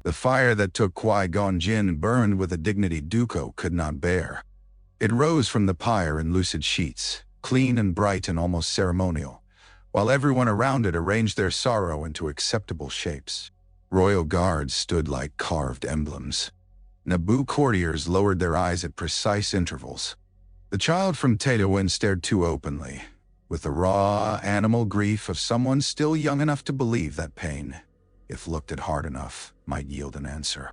The fire that took Kwai Gon Jinn burned with a dignity Dooku could not bear. It rose from the pyre in lucid sheets, clean and bright and almost ceremonial, while everyone around it arranged their sorrow into acceptable shapes. Royal guards stood like carved emblems. Naboo courtiers lowered their eyes at precise intervals. The child from Tatooine stared too openly, with the raw, animal grief of someone still young enough to believe that pain, if looked at hard enough, might yield an answer.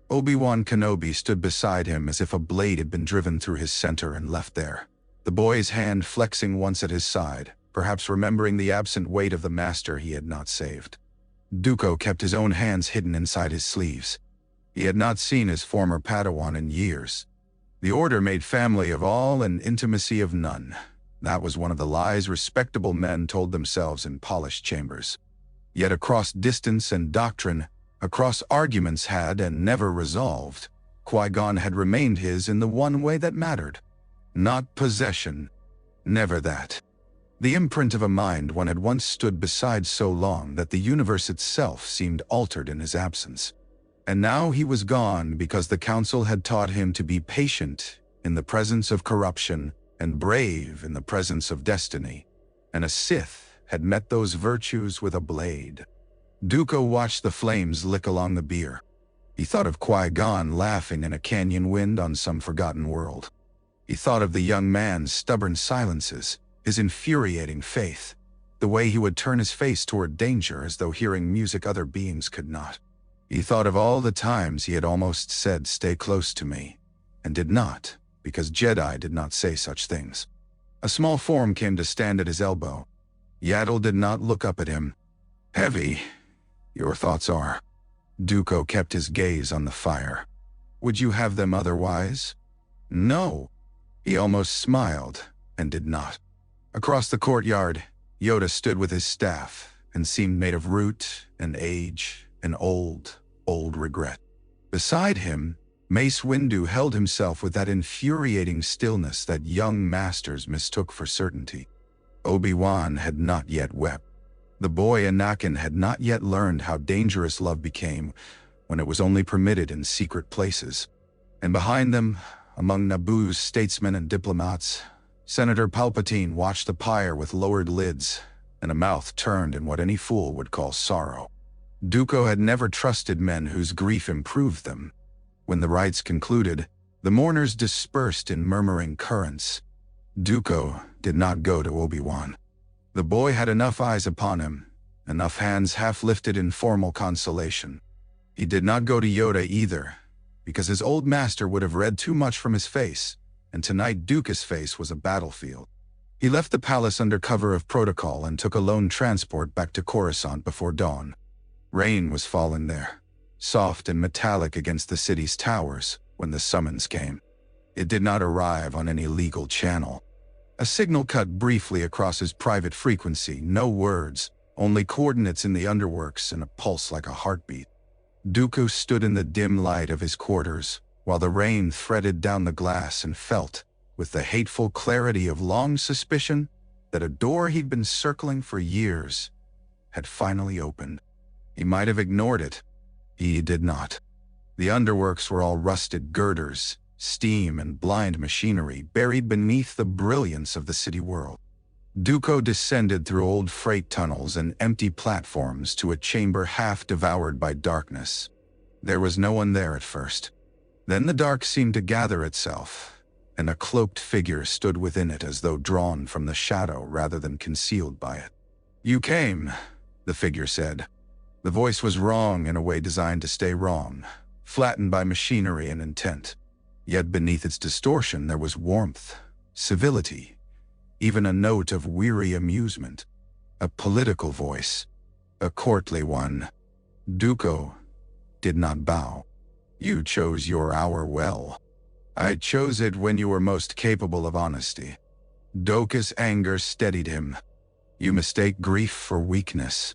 Obi-Wan Kenobi stood beside him as if a blade had been driven through his center and left there, the boy's hand flexing once at his side, perhaps remembering the absent weight of the master he had not saved. Dooku kept his own hands hidden inside his sleeves. He had not seen his former Padawan in years. The Order made family of all and intimacy of none. That was one of the lies respectable men told themselves in polished chambers. Yet across distance and doctrine, across arguments had and never resolved, Qui-Gon had remained his in the one way that mattered. Not possession. Never that. The imprint of a mind one had once stood beside so long that the universe itself seemed altered in his absence. And now he was gone because the Council had taught him to be patient in the presence of corruption and brave in the presence of destiny, and a Sith had met those virtues with a blade. Dooku watched the flames lick along the bier. He thought of Qui-Gon laughing in a canyon wind on some forgotten world. He thought of the young man's stubborn silences, his infuriating faith, the way he would turn his face toward danger as though hearing music other beings could not. He thought of all the times he had almost said, "Stay close to me," and did not, because Jedi did not say such things. A small form came to stand at his elbow. Yaddle did not look up at him. "Heavy, your thoughts are." Dooku kept his gaze on the fire. "Would you have them otherwise?" "No." He almost smiled, and did not. Across the courtyard, Yoda stood with his staff, and seemed made of root and age and old regret. Beside him, Mace Windu held himself with that infuriating stillness that young masters mistook for certainty. Obi-Wan had not yet wept. The boy Anakin had not yet learned how dangerous love became when it was only permitted in secret places. And behind them, among Naboo's statesmen and diplomats, Senator Palpatine watched the pyre with lowered lids and a mouth turned in what any fool would call sorrow. Dooku had never trusted men whose grief improved them. When the rites concluded, the mourners dispersed in murmuring currents. Dooku did not go to Obi-Wan. The boy had enough eyes upon him, enough hands half lifted in formal consolation. He did not go to Yoda either, because his old master would have read too much from his face, and tonight Dooku's face was a battlefield. He left the palace under cover of protocol and took a lone transport back to Coruscant before dawn. Rain was falling there, soft and metallic against the city's towers when the summons came. It did not arrive on any legal channel. A signal cut briefly across his private frequency, no words, only coordinates in the underworks and a pulse like a heartbeat. Dooku stood in the dim light of his quarters, while the rain threaded down the glass and felt, with the hateful clarity of long suspicion, that a door he'd been circling for years had finally opened. He might have ignored it. He did not. The underworks were all rusted girders, steam and blind machinery buried beneath the brilliance of the city world. Dooku descended through old freight tunnels and empty platforms to a chamber half devoured by darkness. There was no one there at first. Then the dark seemed to gather itself, and a cloaked figure stood within it as though drawn from the shadow rather than concealed by it. "You came," the figure said. The voice was wrong in a way designed to stay wrong, flattened by machinery and intent. Yet beneath its distortion there was warmth, civility, even a note of weary amusement. A political voice, a courtly one. Dooku did not bow. "You chose your hour well. I chose it when you were most capable of honesty." Dooku's anger steadied him. "You mistake grief for weakness."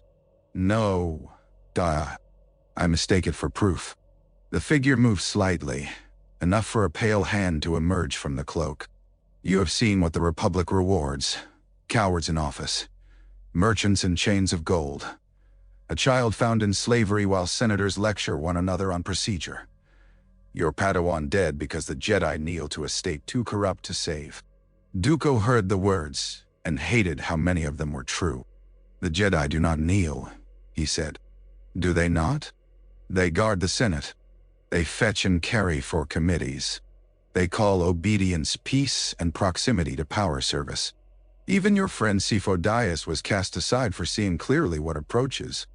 "No, I mistake it for proof." The figure moved slightly, enough for a pale hand to emerge from the cloak. "You have seen what the Republic rewards. Cowards in office, merchants in chains of gold. A child found in slavery while senators lecture one another on procedure. Your Padawan dead because the Jedi kneel to a state too corrupt to save. Dooku heard the words and hated how many of them were true. The Jedi do not kneel, he said. Do they not? They guard the Senate. They fetch and carry for committees. They call obedience peace and proximity to power service. Even your friend Sidious was cast aside for seeing clearly what approaches.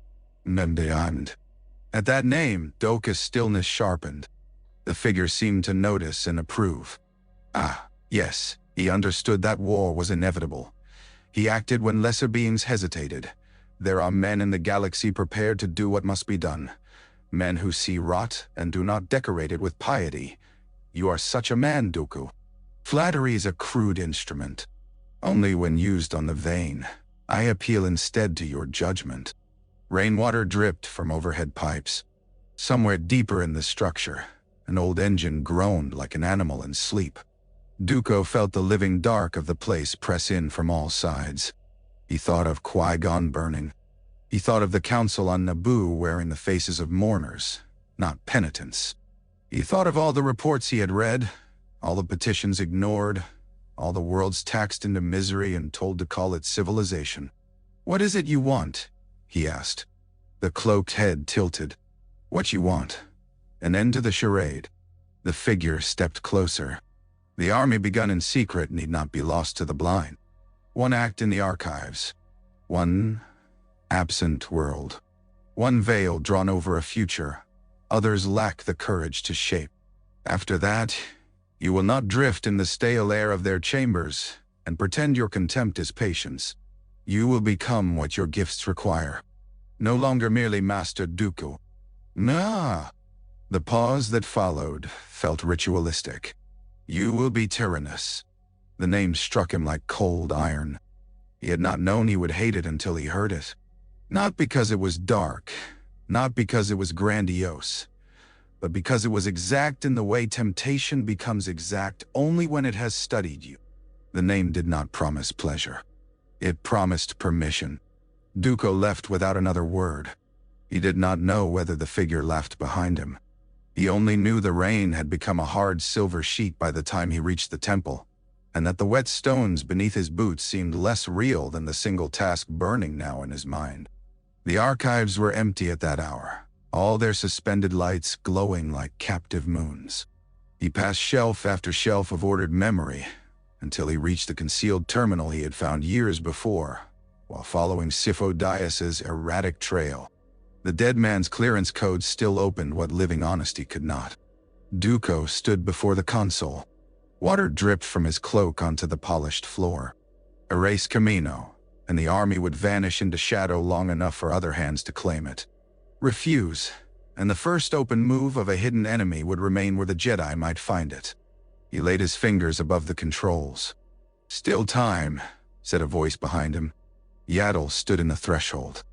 At that name, Dooku's stillness sharpened. The figure seemed to notice and approve. Ah, yes, he understood that war was inevitable. He acted when lesser beings hesitated. There are men in the galaxy prepared to do what must be done. Men who see rot and do not decorate it with piety. You are such a man, Dooku. Flattery is a crude instrument. Only when used on the vain. I appeal instead to your judgment. Rainwater dripped from overhead pipes. Somewhere deeper in the structure, an old engine groaned like an animal in sleep. Dooku felt the living dark of the place press in from all sides. He thought of Kwai Gon burning. He thought of the council on Naboo wearing the faces of mourners, not penitents. He thought of all the reports he had read, all the petitions ignored, all the worlds taxed into misery and told to call it civilization. What is it you want? He asked. The cloaked head tilted. What you want? An end to the charade. The figure stepped closer. The army begun in secret need not be lost to the blind. One act in the archives. One absent world. One veil drawn over a future. Others lack the courage to shape. After that, you will not drift in the stale air of their chambers and pretend your contempt is patience. You will become what your gifts require. No longer merely Master Dooku. Nah. The pause that followed felt ritualistic. You will be Tyrannus. The name struck him like cold iron. He had not known he would hate it until he heard it. Not because it was dark, not because it was grandiose, but because it was exact in the way temptation becomes exact only when it has studied you. The name did not promise pleasure. It promised permission. Dooku left without another word. He did not know whether the figure laughed behind him. He only knew the rain had become a hard silver sheet by the time he reached the temple, and that the wet stones beneath his boots seemed less real than the single task burning now in his mind. The archives were empty at that hour, all their suspended lights glowing like captive moons. He passed shelf after shelf of ordered memory, until he reached the concealed terminal he had found years before, while following Sidious' erratic trail. The dead man's clearance code still opened what living honesty could not. Dooku stood before the console. Water dripped from his cloak onto the polished floor. Erase Camino, and the army would vanish into shadow long enough for other hands to claim it. Refuse, and the first open move of a hidden enemy would remain where the Jedi might find it. He laid his fingers above the controls. Still time, said a voice behind him. Yaddle stood in the threshold.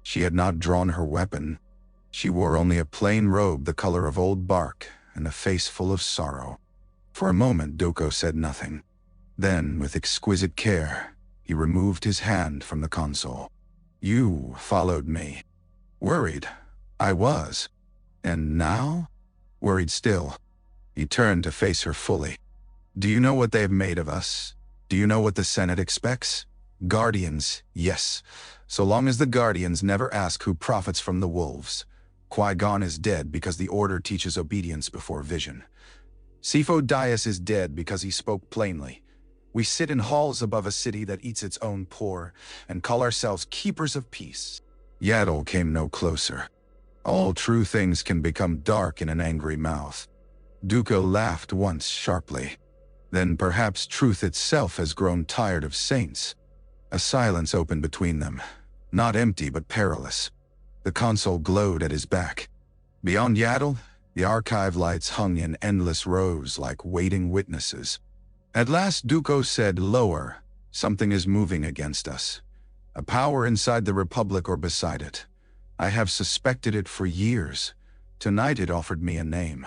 She had not drawn her weapon. She wore only a plain robe the color of old bark and a face full of sorrow. For a moment Dooku said nothing. Then, with exquisite care, he removed his hand from the console. You followed me. Worried. I was. And now? Worried still. He turned to face her fully. Do you know what they have made of us? Do you know what the Senate expects? Guardians, yes. So long as the Guardians never ask who profits from the wolves. Kwai Gon is dead because the Order teaches obedience before vision. Sidious is dead because he spoke plainly. We sit in halls above a city that eats its own poor and call ourselves keepers of peace. Yaddle came no closer. All true things can become dark in an angry mouth. Dooku laughed once sharply. Then perhaps truth itself has grown tired of saints. A silence opened between them, not empty but perilous. The console glowed at his back. Beyond Yaddle, the archive lights hung in endless rows like waiting witnesses. At last Dooku said lower, something is moving against us. A power inside the Republic or beside it. I have suspected it for years. Tonight it offered me a name.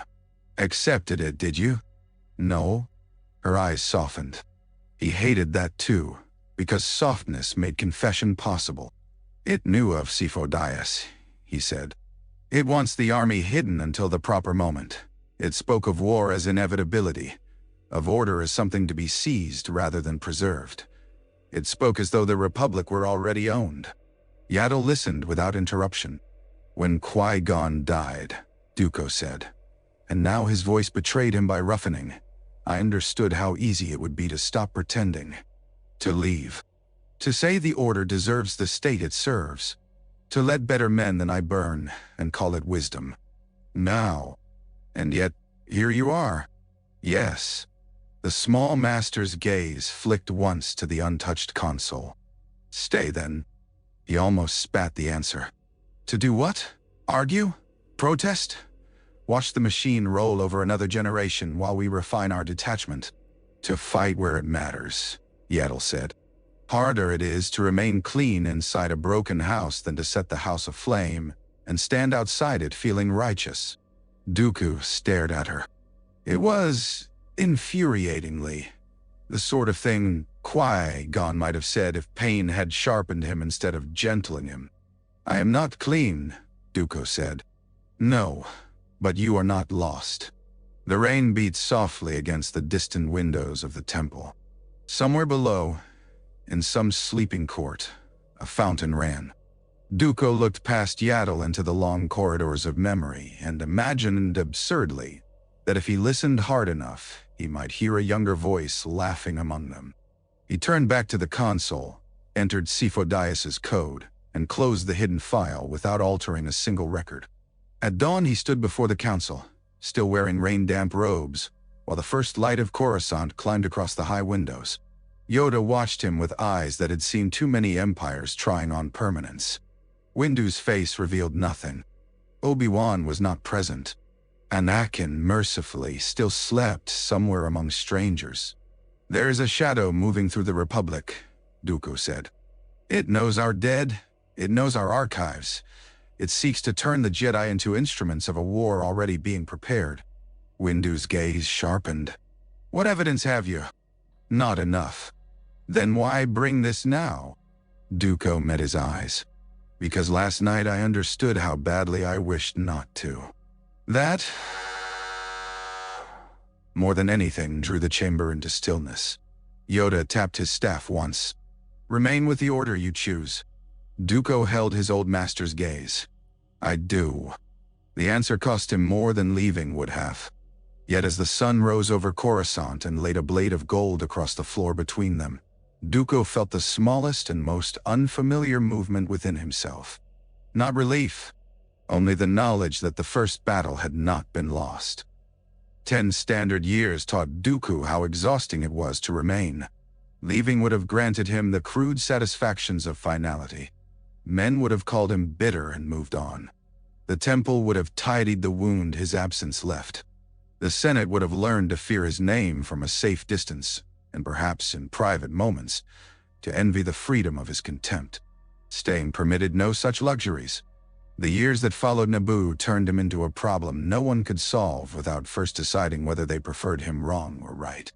Accepted it, did you? No. Her eyes softened. He hated that too, because softness made confession possible. It knew of Sidious, he said. It wants the army hidden until the proper moment. It spoke of war as inevitability, of order as something to be seized rather than preserved. It spoke as though the Republic were already owned. Yaddle listened without interruption. When Kwai Gon died, Dooku said, and now his voice betrayed him by roughening, I understood how easy it would be to stop pretending, to leave, to say the Order deserves the state it serves, to let better men than I burn and call it wisdom. Now, and yet, here you are. Yes. The small master's gaze flicked once to the untouched console. Stay then. He almost spat the answer. To do what? Argue? Protest? Watch the machine roll over another generation while we refine our detachment. To fight where it matters, Yaddle said. Harder it is to remain clean inside a broken house than to set the house aflame and stand outside it feeling righteous. Dooku stared at her. It was, infuriatingly, the sort of thing Kwai Gon might have said if pain had sharpened him instead of gentling him. I am not clean, Dooku said. No, but you are not lost. The rain beat softly against the distant windows of the temple. Somewhere below, in some sleeping court, a fountain ran. Dooku looked past Yaddle into the long corridors of memory and imagined absurdly that if he listened hard enough, he might hear a younger voice laughing among them. He turned back to the console, entered Sidious' code, and closed the hidden file without altering a single record. At dawn he stood before the council, still wearing rain-damp robes, while the first light of Coruscant climbed across the high windows. Yoda watched him with eyes that had seen too many empires trying on permanence. Windu's face revealed nothing. Obi-Wan was not present. Anakin, mercifully, still slept somewhere among strangers. There is a shadow moving through the Republic, Dooku said. It knows our dead. It knows our archives. It seeks to turn the Jedi into instruments of a war already being prepared. Windu's gaze sharpened. What evidence have you? Not enough. Then why bring this now? Dooku met his eyes. Because last night I understood how badly I wished not to. That, more than anything, drew the chamber into stillness. Yoda tapped his staff once. Remain with the order you choose. Dooku held his old master's gaze. I do. The answer cost him more than leaving would have. Yet as the sun rose over Coruscant and laid a blade of gold across the floor between them, Dooku felt the smallest and most unfamiliar movement within himself. Not relief, only the knowledge that the first battle had not been lost. 10 standard years taught Dooku how exhausting it was to remain. Leaving would have granted him the crude satisfactions of finality. Men would have called him bitter and moved on. The temple would have tidied the wound his absence left. The Senate would have learned to fear his name from a safe distance, and perhaps in private moments, to envy the freedom of his contempt. Staying permitted no such luxuries. The years that followed Naboo turned him into a problem no one could solve without first deciding whether they preferred him wrong or right.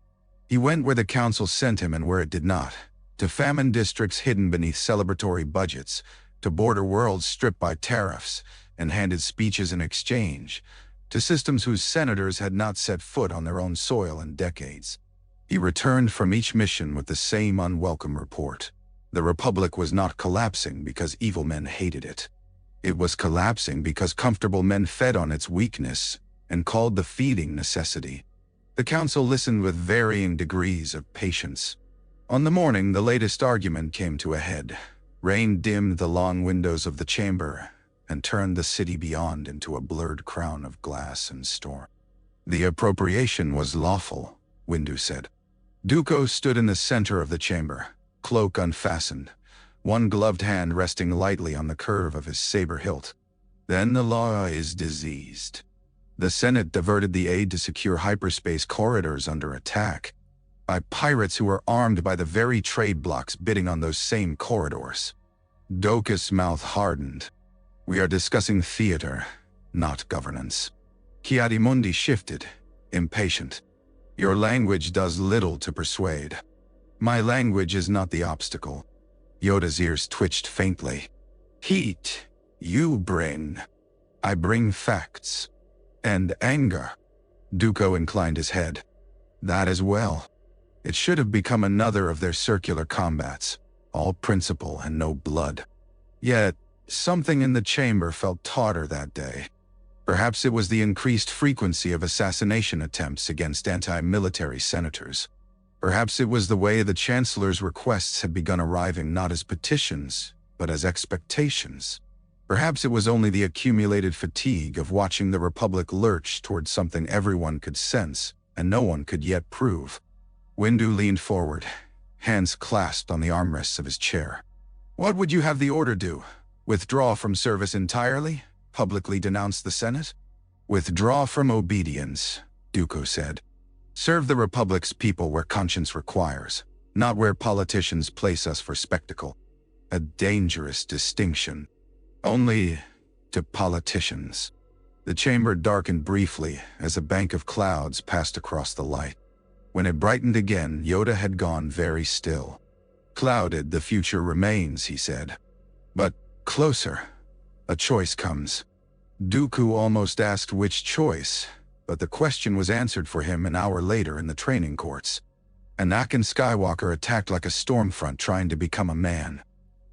He went where the council sent him and where it did not, to famine districts hidden beneath celebratory budgets, to border worlds stripped by tariffs and handed speeches in exchange, to systems whose senators had not set foot on their own soil in decades. He returned from each mission with the same unwelcome report. The Republic was not collapsing because evil men hated it. It was collapsing because comfortable men fed on its weakness and called the feeding necessity. The council listened with varying degrees of patience. On the morning the latest argument came to a head. Rain dimmed the long windows of the chamber and turned the city beyond into a blurred crown of glass and storm. The appropriation was lawful, Windu said. Dooku stood in the center of the chamber, cloak unfastened, one gloved hand resting lightly on the curve of his saber hilt. Then the law is diseased. The Senate diverted the aid to secure hyperspace corridors under attack by pirates who were armed by the very trade blocks bidding on those same corridors. Dooku's mouth hardened. We are discussing theater, not governance. Ki-Adi-Mundi shifted, impatient. Your language does little to persuade. My language is not the obstacle. Yoda's ears twitched faintly. Heat, you bring. I bring facts. And anger. Dooku inclined his head. That as well. It should have become another of their circular combats, all principle and no blood. Yet, something in the chamber felt tauter that day. Perhaps it was the increased frequency of assassination attempts against anti-military senators. Perhaps it was the way the Chancellor's requests had begun arriving not as petitions, but as expectations. Perhaps it was only the accumulated fatigue of watching the Republic lurch towards something everyone could sense and no one could yet prove. Windu leaned forward, hands clasped on the armrests of his chair. What would you have the Order do? Withdraw from service entirely? Publicly denounce the Senate? Withdraw from obedience, Dooku said. Serve the Republic's people where conscience requires, not where politicians place us for spectacle. A dangerous distinction. Only to politicians. The chamber darkened briefly as a bank of clouds passed across the light. When it brightened again, Yoda had gone very still. Clouded, the future remains, he said. But closer, a choice comes. Dooku almost asked which choice, but the question was answered for him an hour later in the training courts. Anakin Skywalker attacked like a storm front trying to become a man.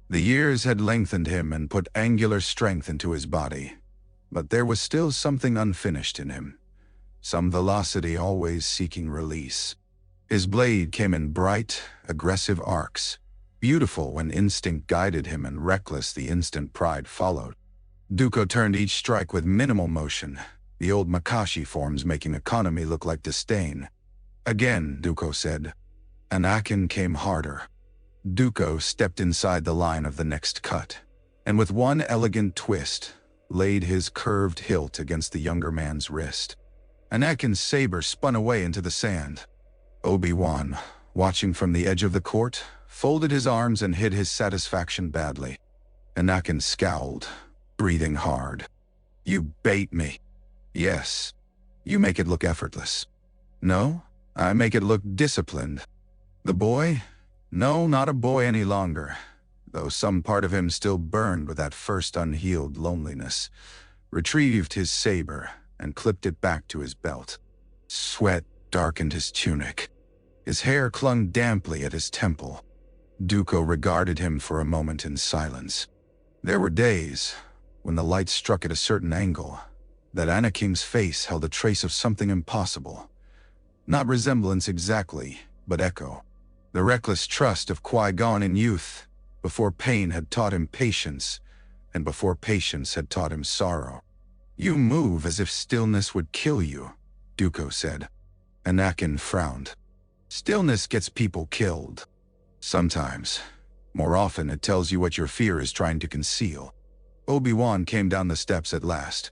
The years had lengthened him and put angular strength into his body, but there was still something unfinished in him. Some velocity always seeking release. His blade came in bright, aggressive arcs, beautiful when instinct guided him and reckless the instant pride followed. Dooku turned each strike with minimal motion, the old Makashi forms making economy look like disdain. Again, Dooku said. Anakin came harder. Dooku stepped inside the line of the next cut, and with one elegant twist, laid his curved hilt against the younger man's wrist. Anakin's saber spun away into the sand. Obi-Wan, watching from the edge of the court, folded his arms and hid his satisfaction badly. Anakin scowled, breathing hard. You bait me. Yes. You make it look effortless. No, I make it look disciplined. The boy? No, not a boy any longer, though some part of him still burned with that first unhealed loneliness, retrieved his saber and clipped it back to his belt. Sweat darkened his tunic. His hair clung damply at his temple. Dooku regarded him for a moment in silence. There were days, when the light struck at a certain angle, that Anakin's face held a trace of something impossible. Not resemblance exactly, but echo. The reckless trust of Kwai Gon in youth, before pain had taught him patience, and before patience had taught him sorrow. You move as if stillness would kill you, Dooku said. Anakin frowned. Stillness gets people killed. Sometimes. More often it tells you what your fear is trying to conceal. Obi-Wan came down the steps at last.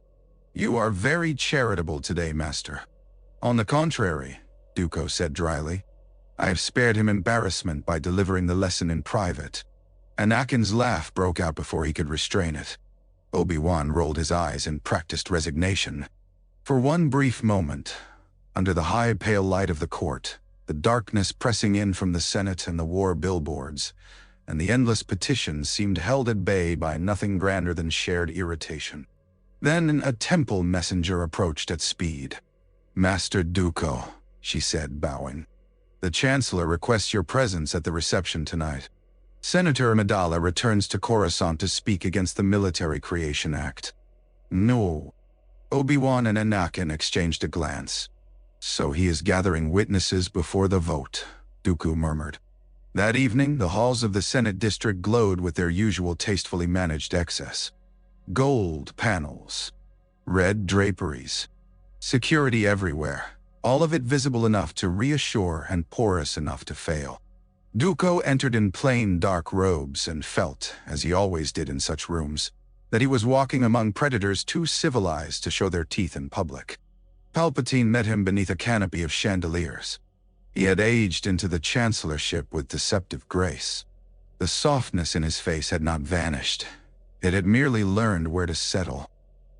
You are very charitable today, Master. On the contrary, Dooku said dryly. I have spared him embarrassment by delivering the lesson in private. Anakin's laugh broke out before he could restrain it. Obi-Wan rolled his eyes in practiced resignation. For one brief moment, under the high pale light of the court, the darkness pressing in from the Senate and the war billboards, and the endless petitions seemed held at bay by nothing grander than shared irritation. Then a temple messenger approached at speed. Master Dooku, she said, bowing. The Chancellor requests your presence at the reception tonight. Senator Amidala returns to Coruscant to speak against the Military Creation Act. No. Obi-Wan and Anakin exchanged a glance. So he is gathering witnesses before the vote, Dooku murmured. That evening, the halls of the Senate district glowed with their usual tastefully managed excess. Gold panels, red draperies, security everywhere, all of it visible enough to reassure and porous enough to fail. Dooku entered in plain dark robes and felt, as he always did in such rooms, that he was walking among predators too civilized to show their teeth in public. Palpatine met him beneath a canopy of chandeliers. He had aged into the chancellorship with deceptive grace. The softness in his face had not vanished. It had merely learned where to settle.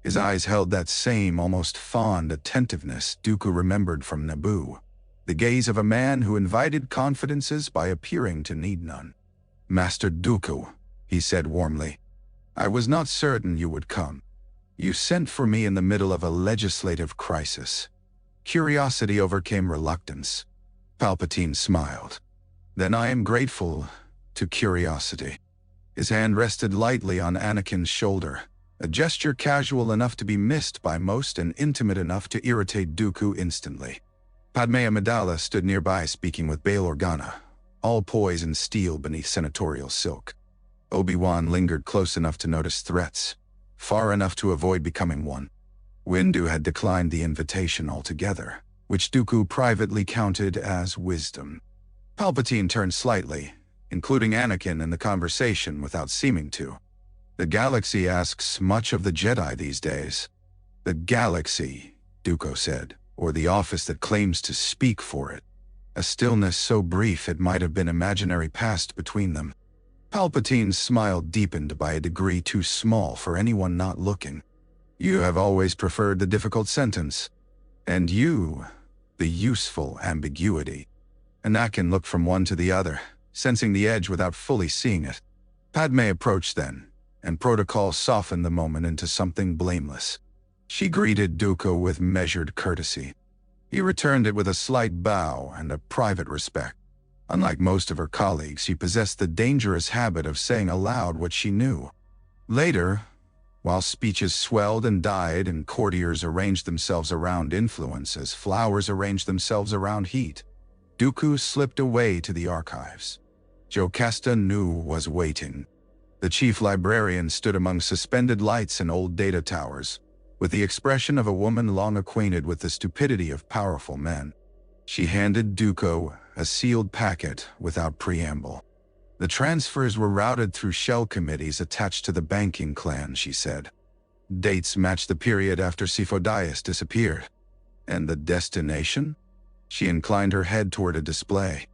His eyes held that same almost fond attentiveness Dooku remembered from Naboo, the gaze of a man who invited confidences by appearing to need none. Master Dooku, he said warmly. I was not certain you would come. You sent for me in the middle of a legislative crisis. Curiosity overcame reluctance. Palpatine smiled. Then I am grateful to curiosity. His hand rested lightly on Anakin's shoulder, a gesture casual enough to be missed by most and intimate enough to irritate Dooku instantly. Padme Amidala stood nearby speaking with Bail Organa, all poise and steel beneath senatorial silk. Obi-Wan lingered close enough to notice threats, far enough to avoid becoming one. Windu had declined the invitation altogether, which Dooku privately counted as wisdom. Palpatine turned slightly, including Anakin in the conversation without seeming to. The galaxy asks much of the Jedi these days. The galaxy, Dooku said, or the office that claims to speak for it. A stillness so brief it might have been imaginary passed between them. Palpatine's smile deepened by a degree too small for anyone not looking. You have always preferred the difficult sentence. And you, the useful ambiguity. Anakin looked from one to the other, sensing the edge without fully seeing it. Padme approached then, and protocol softened the moment into something blameless. She greeted Dooku with measured courtesy. He returned it with a slight bow and a private respect. Unlike most of her colleagues, she possessed the dangerous habit of saying aloud what she knew. Later, while speeches swelled and died and courtiers arranged themselves around influence as flowers arranged themselves around heat, Dooku slipped away to the archives. Jocasta Nu was waiting. The chief librarian stood among suspended lights and old data towers, with the expression of a woman long acquainted with the stupidity of powerful men. She handed Dooku a sealed packet without preamble. The transfers were routed through shell committees attached to the banking clan, she said. Dates matched the period after Sifo-Dyas disappeared. And the destination? She inclined her head toward a display.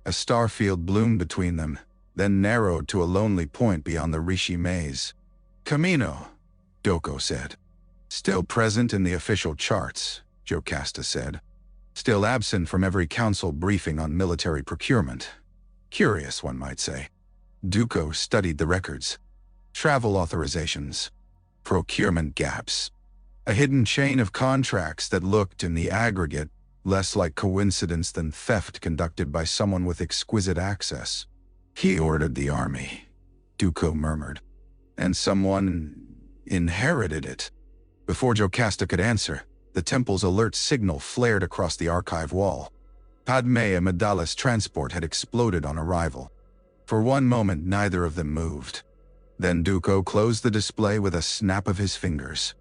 A star field bloomed between them, then narrowed to a lonely point beyond the Rishi maze. Camino, Dooku said. Still present in the official charts, Jocasta said. Still absent from every council briefing on military procurement. Curious, one might say. Dooku studied the records. Travel authorizations. Procurement gaps. A hidden chain of contracts that looked, in the aggregate, less like coincidence than theft conducted by someone with exquisite access. He ordered the army, Dooku murmured. And someone inherited it. Before Jocasta could answer, the temple's alert signal flared across the archive wall. Padme Amidala's transport had exploded on arrival. For one moment, neither of them moved. Then Dooku closed the display with a snap of his fingers.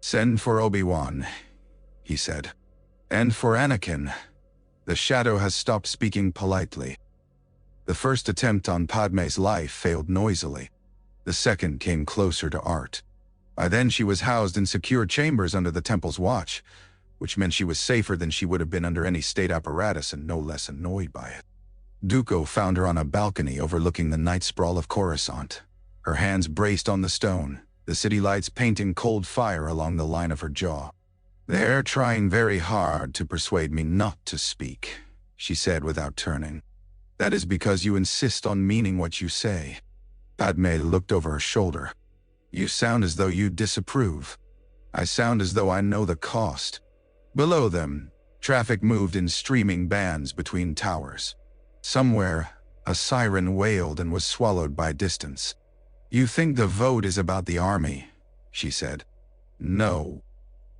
Send for Obi-Wan, he said. And for Anakin. The shadow has stopped speaking politely. The first attempt on Padme's life failed noisily. The second came closer to art. By then she was housed in secure chambers under the temple's watch, which meant she was safer than she would have been under any state apparatus and no less annoyed by it. Dooku found her on a balcony overlooking the night sprawl of Coruscant, her hands braced on the stone, the city lights painting cold fire along the line of her jaw. They're trying very hard to persuade me not to speak, she said without turning. That is because you insist on meaning what you say. Padme looked over her shoulder. You sound as though you disapprove. I sound as though I know the cost. Below them, traffic moved in streaming bands between towers. Somewhere, a siren wailed and was swallowed by distance. You think the vote is about the army, she said. No.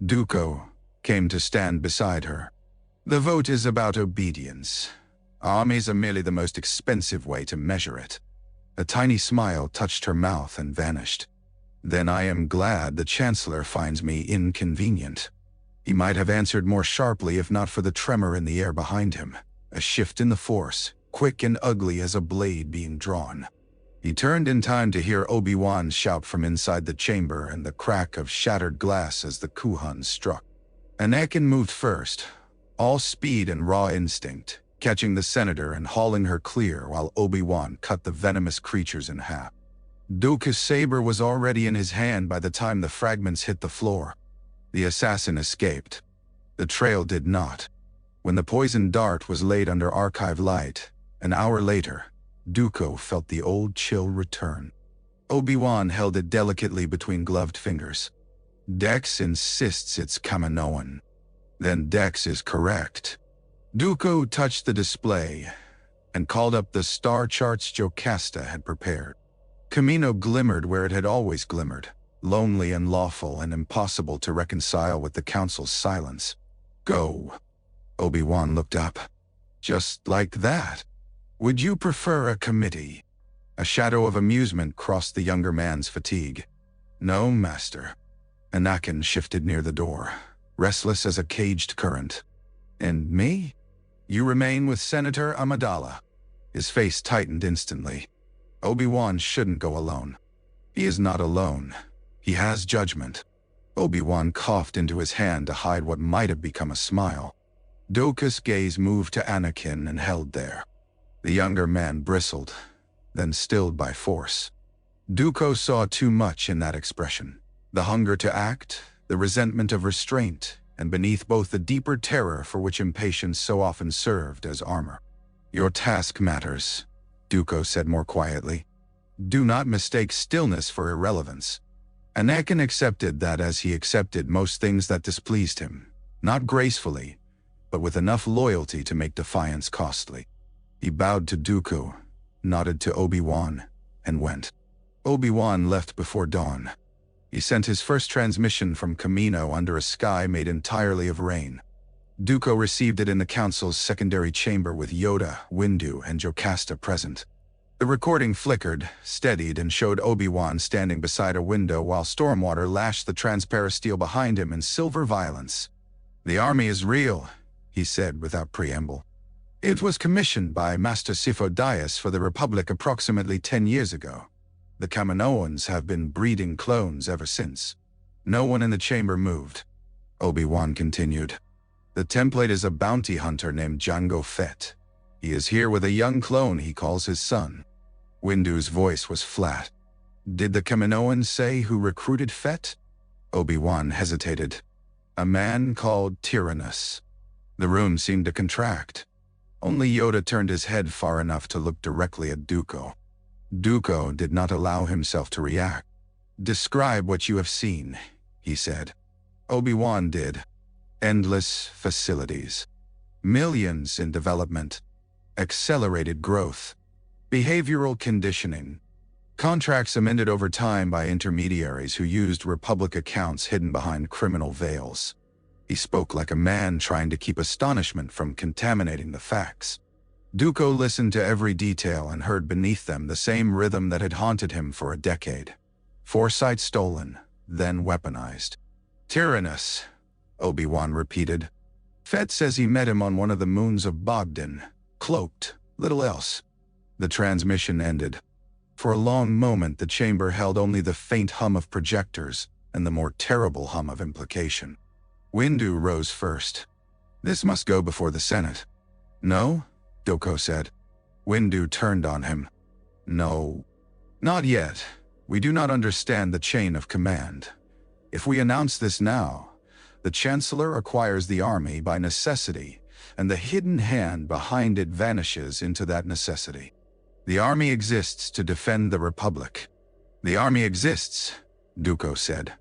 Dooku came to stand beside her. The vote is about obedience. Armies are merely the most expensive way to measure it. A tiny smile touched her mouth and vanished. Then I am glad the Chancellor finds me inconvenient. He might have answered more sharply if not for the tremor in the air behind him, a shift in the Force, quick and ugly as a blade being drawn. He turned in time to hear Obi-Wan shout from inside the chamber and the crack of shattered glass as the Kuhan struck. Anakin moved first, all speed and raw instinct, catching the senator and hauling her clear while Obi-Wan cut the venomous creatures in half. Dooku's saber was already in his hand by the time the fragments hit the floor. The assassin escaped. The trail did not. When the poisoned dart was laid under archive light, an hour later, Dooku felt the old chill return. Obi-Wan held it delicately between gloved fingers. Dex insists it's Kaminoan. Then Dex is correct. Dooku touched the display and called up the star charts Jocasta had prepared. Kamino glimmered where it had always glimmered, lonely and lawful and impossible to reconcile with the Council's silence. Go. Obi-Wan looked up. Just like that. Would you prefer a committee? A shadow of amusement crossed the younger man's fatigue. No, Master. Anakin shifted near the door, restless as a caged current. And me? You remain with Senator Amidala. His face tightened instantly. Obi-Wan shouldn't go alone. He is not alone. He has judgment. Obi-Wan coughed into his hand to hide what might have become a smile. Dooku's gaze moved to Anakin and held there. The younger man bristled, then stilled by force. Dooku saw too much in that expression. The hunger to act, the resentment of restraint, and beneath both the deeper terror for which impatience so often served as armor. Your task matters, Dooku said more quietly. Do not mistake stillness for irrelevance. Anakin accepted that as he accepted most things that displeased him, not gracefully, but with enough loyalty to make defiance costly. He bowed to Dooku, nodded to Obi-Wan, and went. Obi-Wan left before dawn. He sent his first transmission from Kamino under a sky made entirely of rain. Dooku received it in the Council's secondary chamber with Yoda, Windu, and Jocasta present. The recording flickered, steadied, and showed Obi-Wan standing beside a window while stormwater lashed the transparent steel behind him in silver violence. The army is real, he said without preamble. It was commissioned by Master Sidious for the Republic approximately 10 years ago. The Kaminoans have been breeding clones ever since. No one in the chamber moved. Obi-Wan continued. The template is a bounty hunter named Jango Fett. He is here with a young clone he calls his son. Windu's voice was flat. Did the Kaminoans say who recruited Fett? Obi-Wan hesitated. A man called Tyrannus. The room seemed to contract. Only Yoda turned his head far enough to look directly at Dooku. Dooku did not allow himself to react. Describe what you have seen, he said. Obi-Wan did. Endless facilities. Millions in development. Accelerated growth. Behavioral conditioning. Contracts amended over time by intermediaries who used Republic accounts hidden behind criminal veils. He spoke like a man trying to keep astonishment from contaminating the facts. Dooku listened to every detail and heard beneath them the same rhythm that had haunted him for a decade. Foresight stolen, then weaponized. Tyrannus, Obi-Wan repeated. Fett says he met him on one of the moons of Bogdan, cloaked, little else. The transmission ended. For a long moment the chamber held only the faint hum of projectors and the more terrible hum of implication. Windu rose first. This must go before the Senate. No? Dooku said. Windu turned on him. No. Not yet. We do not understand the chain of command. If we announce this now, the Chancellor acquires the army by necessity, and the hidden hand behind it vanishes into that necessity. The army exists to defend the Republic. The army exists, Dooku said,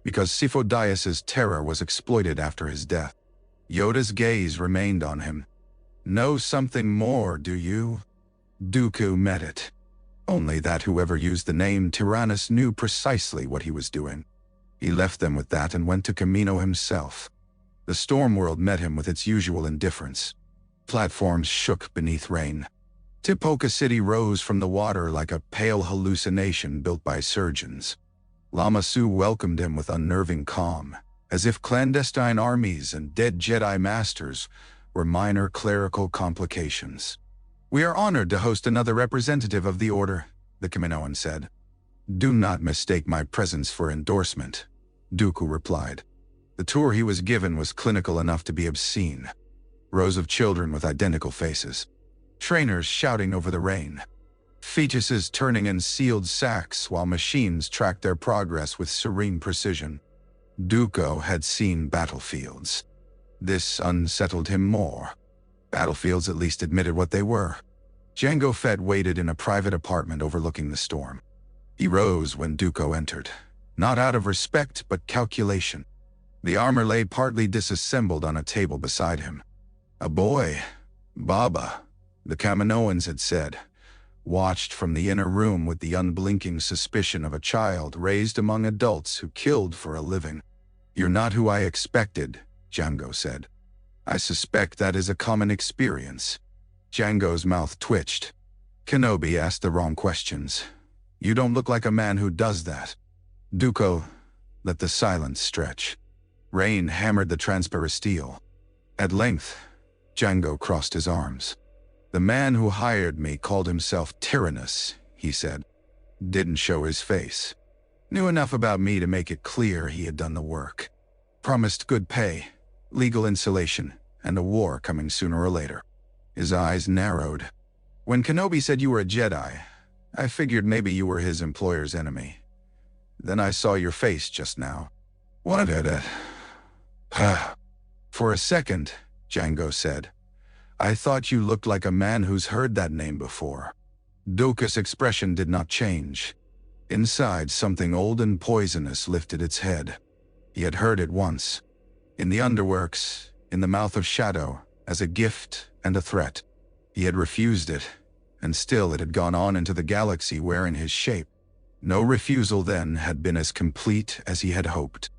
because Sidious' terror was exploited after his death. Yoda's gaze remained on him. Know something more, do you? Dooku met it. Only that whoever used the name Tyrannus knew precisely what he was doing. He left them with that and went to Kamino himself. The storm world met him with its usual indifference. Platforms shook beneath rain. Tipoca City rose from the water like a pale hallucination built by surgeons. Lama Su welcomed him with unnerving calm, as if clandestine armies and dead Jedi masters were minor clerical complications. We are honored to host another representative of the Order, the Kaminoan said. Do not mistake my presence for endorsement, Dooku replied. The tour he was given was clinical enough to be obscene. Rows of children with identical faces. Trainers shouting over the rain. Fetuses turning in sealed sacks while machines tracked their progress with serene precision. Dooku had seen battlefields. This unsettled him more. Battlefields at least admitted what they were. Jango Fett waited in a private apartment overlooking the storm. He rose when Dooku entered, not out of respect but calculation. The armor lay partly disassembled on a table beside him. A boy, Baba, the Kaminoans had said, watched from the inner room with the unblinking suspicion of a child raised among adults who killed for a living. "You're not who I expected," Jango said. "I suspect that is a common experience." Jango's mouth twitched. "Kenobi asked the wrong questions. You don't look like a man who does that." Dooku let the silence stretch. Rain hammered the transparent steel. At length, Jango crossed his arms. "The man who hired me called himself Tyrannus," he said. "Didn't show his face. Knew enough about me to make it clear he had done the work. Promised good pay, legal insulation, and a war coming sooner or later." His eyes narrowed. "When Kenobi said you were a Jedi, I figured maybe you were his employer's enemy. Then I saw your face just now. What it? For a second," Jango said, "I thought you looked like a man who's heard that name before." Dooku's expression did not change. Inside, something old and poisonous lifted its head. He had heard it once. In the underworks, in the mouth of shadow, as a gift and a threat. He had refused it, and still it had gone on into the galaxy wearing his shape. No refusal then had been as complete as he had hoped.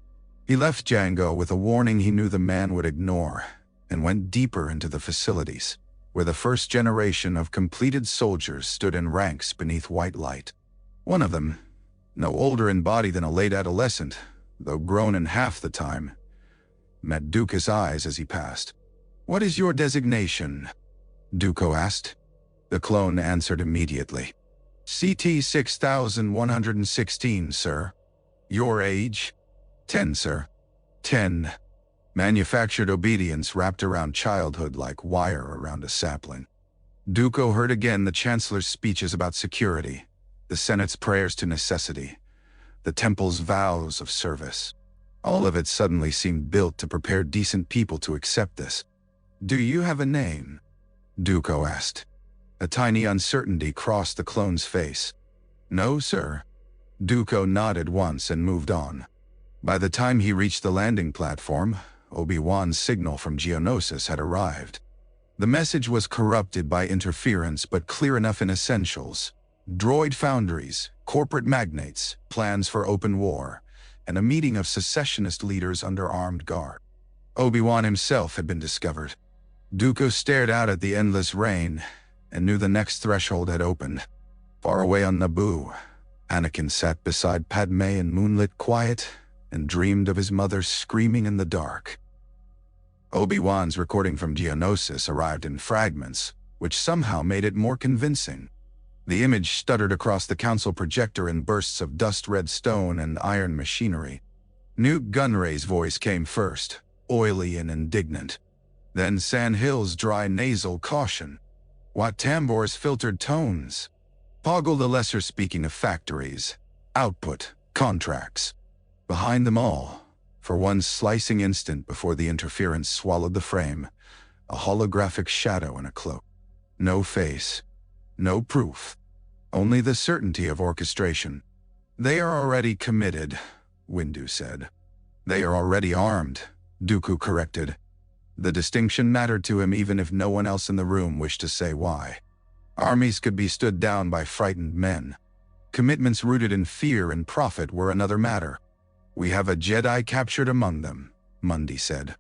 He left Jango with a warning he knew the man would ignore, and went deeper into the facilities, where the first generation of completed soldiers stood in ranks beneath white light. One of them, no older in body than a late adolescent, though grown in half the time, met Dooku's eyes as he passed. "What is your designation?" Dooku asked. The clone answered immediately. "CT 6116, sir." "Your age?" 10, sir." 10. Manufactured obedience wrapped around childhood like wire around a sapling. Dooku heard again the Chancellor's speeches about security, the Senate's prayers to necessity, the Temple's vows of service. All of it suddenly seemed built to prepare decent people to accept this. "Do you have a name?" Dooku asked. A tiny uncertainty crossed the clone's face. "No, sir." Dooku nodded once and moved on. By the time he reached the landing platform, Obi-Wan's signal from Geonosis had arrived. The message was corrupted by interference but clear enough in essentials. Droid foundries, corporate magnates, plans for open war, and a meeting of secessionist leaders under armed guard. Obi-Wan himself had been discovered. Dooku stared out at the endless rain and knew the next threshold had opened. Far away on Naboo, Anakin sat beside Padme in moonlit quiet and dreamed of his mother screaming in the dark. Obi-Wan's recording from Geonosis arrived in fragments, which somehow made it more convincing. The image stuttered across the council projector in bursts of dust-red stone and iron machinery. Newt Gunray's voice came first, oily and indignant. Then San Hill's dry nasal caution. Wat Tambor's filtered tones. Poggle the Lesser speaking of factories, output, contracts. Behind them all, for one slicing instant before the interference swallowed the frame, a holographic shadow in a cloak. No face, no proof, only the certainty of orchestration. "They are already committed," Windu said. "They are already armed," Dooku corrected. The distinction mattered to him even if no one else in the room wished to say why. Armies could be stood down by frightened men. Commitments rooted in fear and profit were another matter. "We have a Jedi captured among them," Mundi said.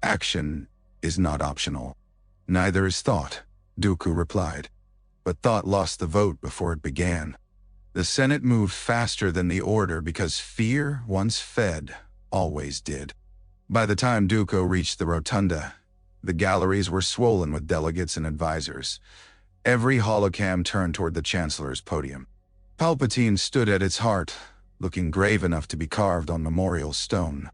"Action is not optional." "Neither is thought," Dooku replied. But thought lost the vote before it began. The Senate moved faster than the Order because fear, once fed, always did. By the time Dooku reached the rotunda, the galleries were swollen with delegates and advisors. Every holocam turned toward the Chancellor's podium. Palpatine stood at its heart, looking grave enough to be carved on memorial stone.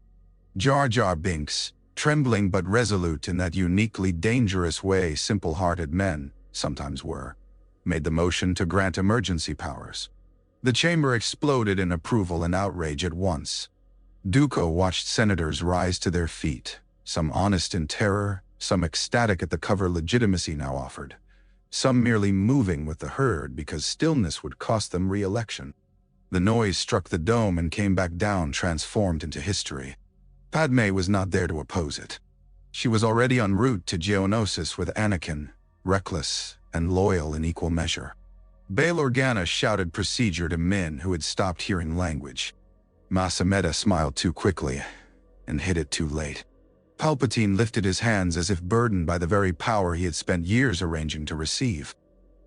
Jar Jar Binks, trembling but resolute in that uniquely dangerous way simple-hearted men sometimes were, made the motion to grant emergency powers. The chamber exploded in approval and outrage at once. Dooku watched senators rise to their feet, some honest in terror, some ecstatic at the cover legitimacy now offered, some merely moving with the herd because stillness would cost them re-election. The noise struck the dome and came back down, transformed into history. Padme was not there to oppose it. She was already en route to Geonosis with Anakin, reckless and loyal in equal measure. Bail Organa shouted procedure to Min, who had stopped hearing language. Masameda smiled too quickly and hit it too late. Palpatine lifted his hands as if burdened by the very power he had spent years arranging to receive.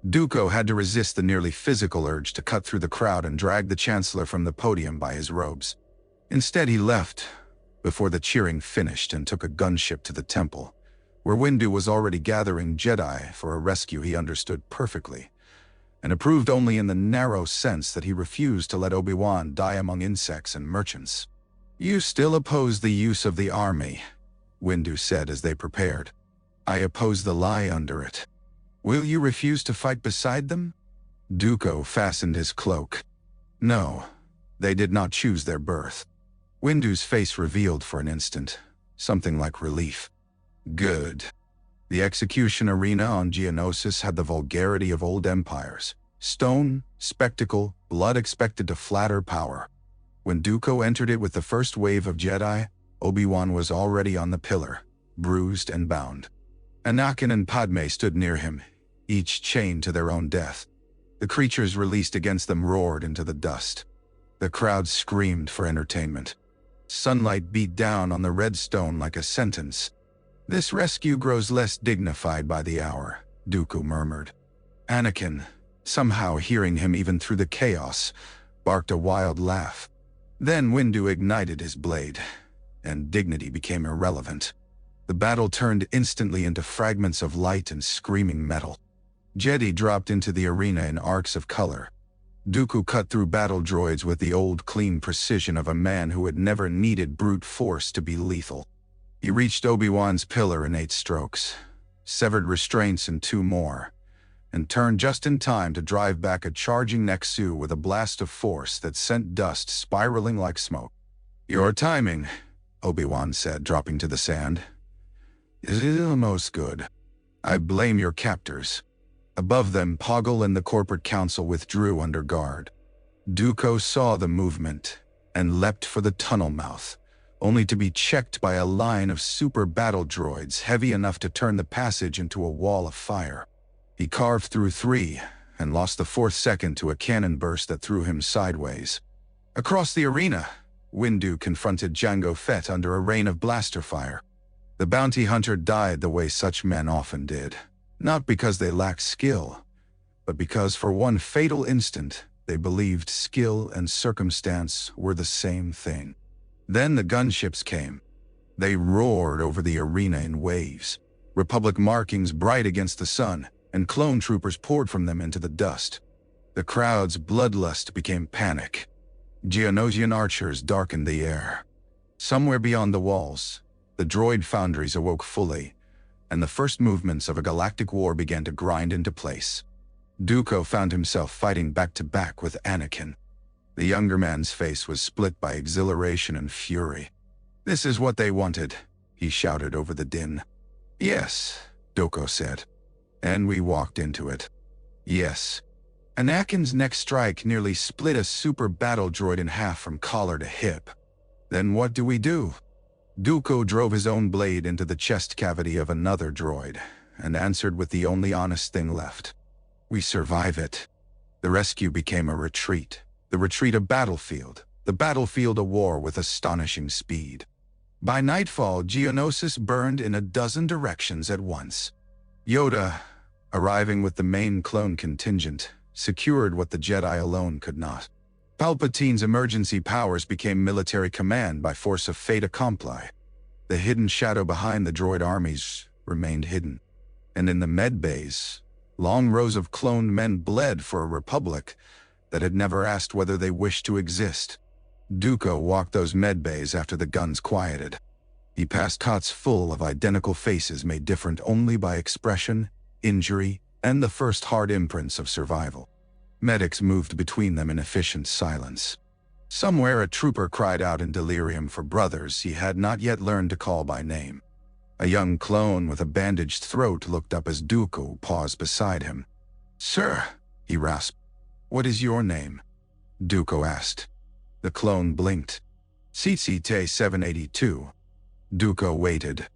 Dooku had to resist the nearly physical urge to cut through the crowd and drag the Chancellor from the podium by his robes. Instead, he left before the cheering finished and took a gunship to the temple, where Windu was already gathering Jedi for a rescue he understood perfectly, and approved only in the narrow sense that he refused to let Obi-Wan die among insects and merchants. "You still oppose the use of the army," Windu said as they prepared. "I oppose the lie under it. Will you refuse to fight beside them?" Dooku fastened his cloak. No, they did not choose their birth. Windu's face revealed for an instant something like relief. Good. The execution arena on Geonosis had the vulgarity of old empires. Stone, spectacle, blood expected to flatter power. When Dooku entered it with the first wave of Jedi, Obi-Wan was already on the pillar, bruised and bound. Anakin and Padme stood near him, each chained to their own death. The creatures released against them roared into the dust. The crowd screamed for entertainment. Sunlight beat down on the red stone like a sentence. "This rescue grows less dignified by the hour," Dooku murmured. Anakin, somehow hearing him even through the chaos, barked a wild laugh. Then Windu ignited his blade, and dignity became irrelevant. The battle turned instantly into fragments of light and screaming metal. Jedi dropped into the arena in arcs of color. Dooku cut through battle droids with the old clean precision of a man who had never needed brute force to be lethal. He reached Obi-Wan's pillar in 8 strokes, severed restraints in 2 more, and turned just in time to drive back a charging Nexu with a blast of force that sent dust spiraling like smoke. "Your timing," Obi-Wan said, dropping to the sand, "is almost good. I blame your captors." Above them, Poggle and the corporate council withdrew under guard. Dooku saw the movement and leapt for the tunnel mouth, only to be checked by a line of super battle droids heavy enough to turn the passage into a wall of fire. He carved through 3 and lost the 4th second to a cannon burst that threw him sideways. Across the arena, Windu confronted Jango Fett under a rain of blaster fire. The bounty hunter died the way such men often did. Not because they lacked skill, but because for one fatal instant they believed skill and circumstance were the same thing. Then the gunships came. They roared over the arena in waves, Republic markings bright against the sun, and clone troopers poured from them into the dust. The crowd's bloodlust became panic. Geonosian archers darkened the air. Somewhere beyond the walls, the droid foundries awoke fully, and the first movements of a galactic war began to grind into place. Dooku found himself fighting back-to-back with Anakin. The younger man's face was split by exhilaration and fury. "This is what they wanted," he shouted over the din. "Yes," Dooku said. "And we walked into it." "Yes." Anakin's next strike nearly split a super battle droid in half from collar to hip. "Then what do we do?" Dooku drove his own blade into the chest cavity of another droid, and answered with the only honest thing left. "We survive it." The rescue became a retreat. The retreat a battlefield. The battlefield a war with astonishing speed. By nightfall, Geonosis burned in a dozen directions at once. Yoda, arriving with the main clone contingent, secured what the Jedi alone could not. Palpatine's emergency powers became military command by force of fait accompli. The hidden shadow behind the droid armies remained hidden. And in the med bays, long rows of cloned men bled for a republic that had never asked whether they wished to exist. Dooku walked those med bays after the guns quieted. He passed cots full of identical faces made different only by expression, injury, and the first hard imprints of survival. Medics moved between them in efficient silence. Somewhere a trooper cried out in delirium for brothers he had not yet learned to call by name. A young clone with a bandaged throat looked up as Dooku paused beside him. "Sir," he rasped, "what is your name?" Dooku asked. The clone blinked. CCT 782. Dooku waited.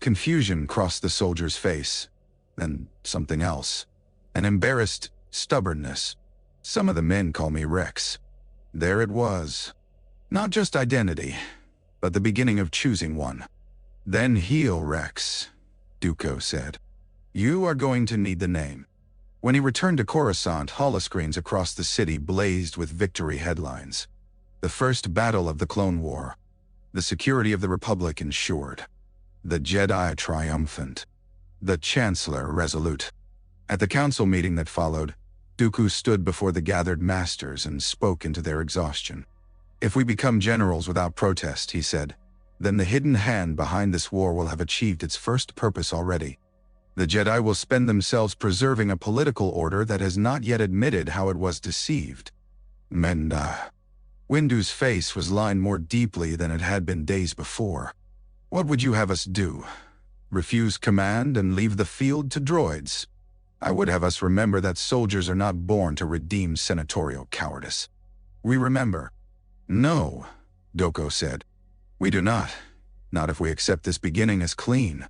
Confusion crossed the soldier's face. Then something else. An embarrassed stubbornness. Some of the men call me Rex. There it was. Not just identity, but the beginning of choosing one. Then heal, Rex, Dooku said. You are going to need the name. When he returned to Coruscant, holoscreens across the city blazed with victory headlines. The first battle of the Clone War. The security of the Republic ensured. The Jedi triumphant. The Chancellor resolute. At the council meeting that followed, Dooku stood before the gathered masters and spoke into their exhaustion. If we become generals without protest, he said, then the hidden hand behind this war will have achieved its first purpose already. The Jedi will spend themselves preserving a political order that has not yet admitted how it was deceived. Windu's face was lined more deeply than it had been days before. What would you have us do? Refuse command and leave the field to droids? I would have us remember that soldiers are not born to redeem senatorial cowardice. We remember. No, Dooku said. We do not. Not if we accept this beginning as clean.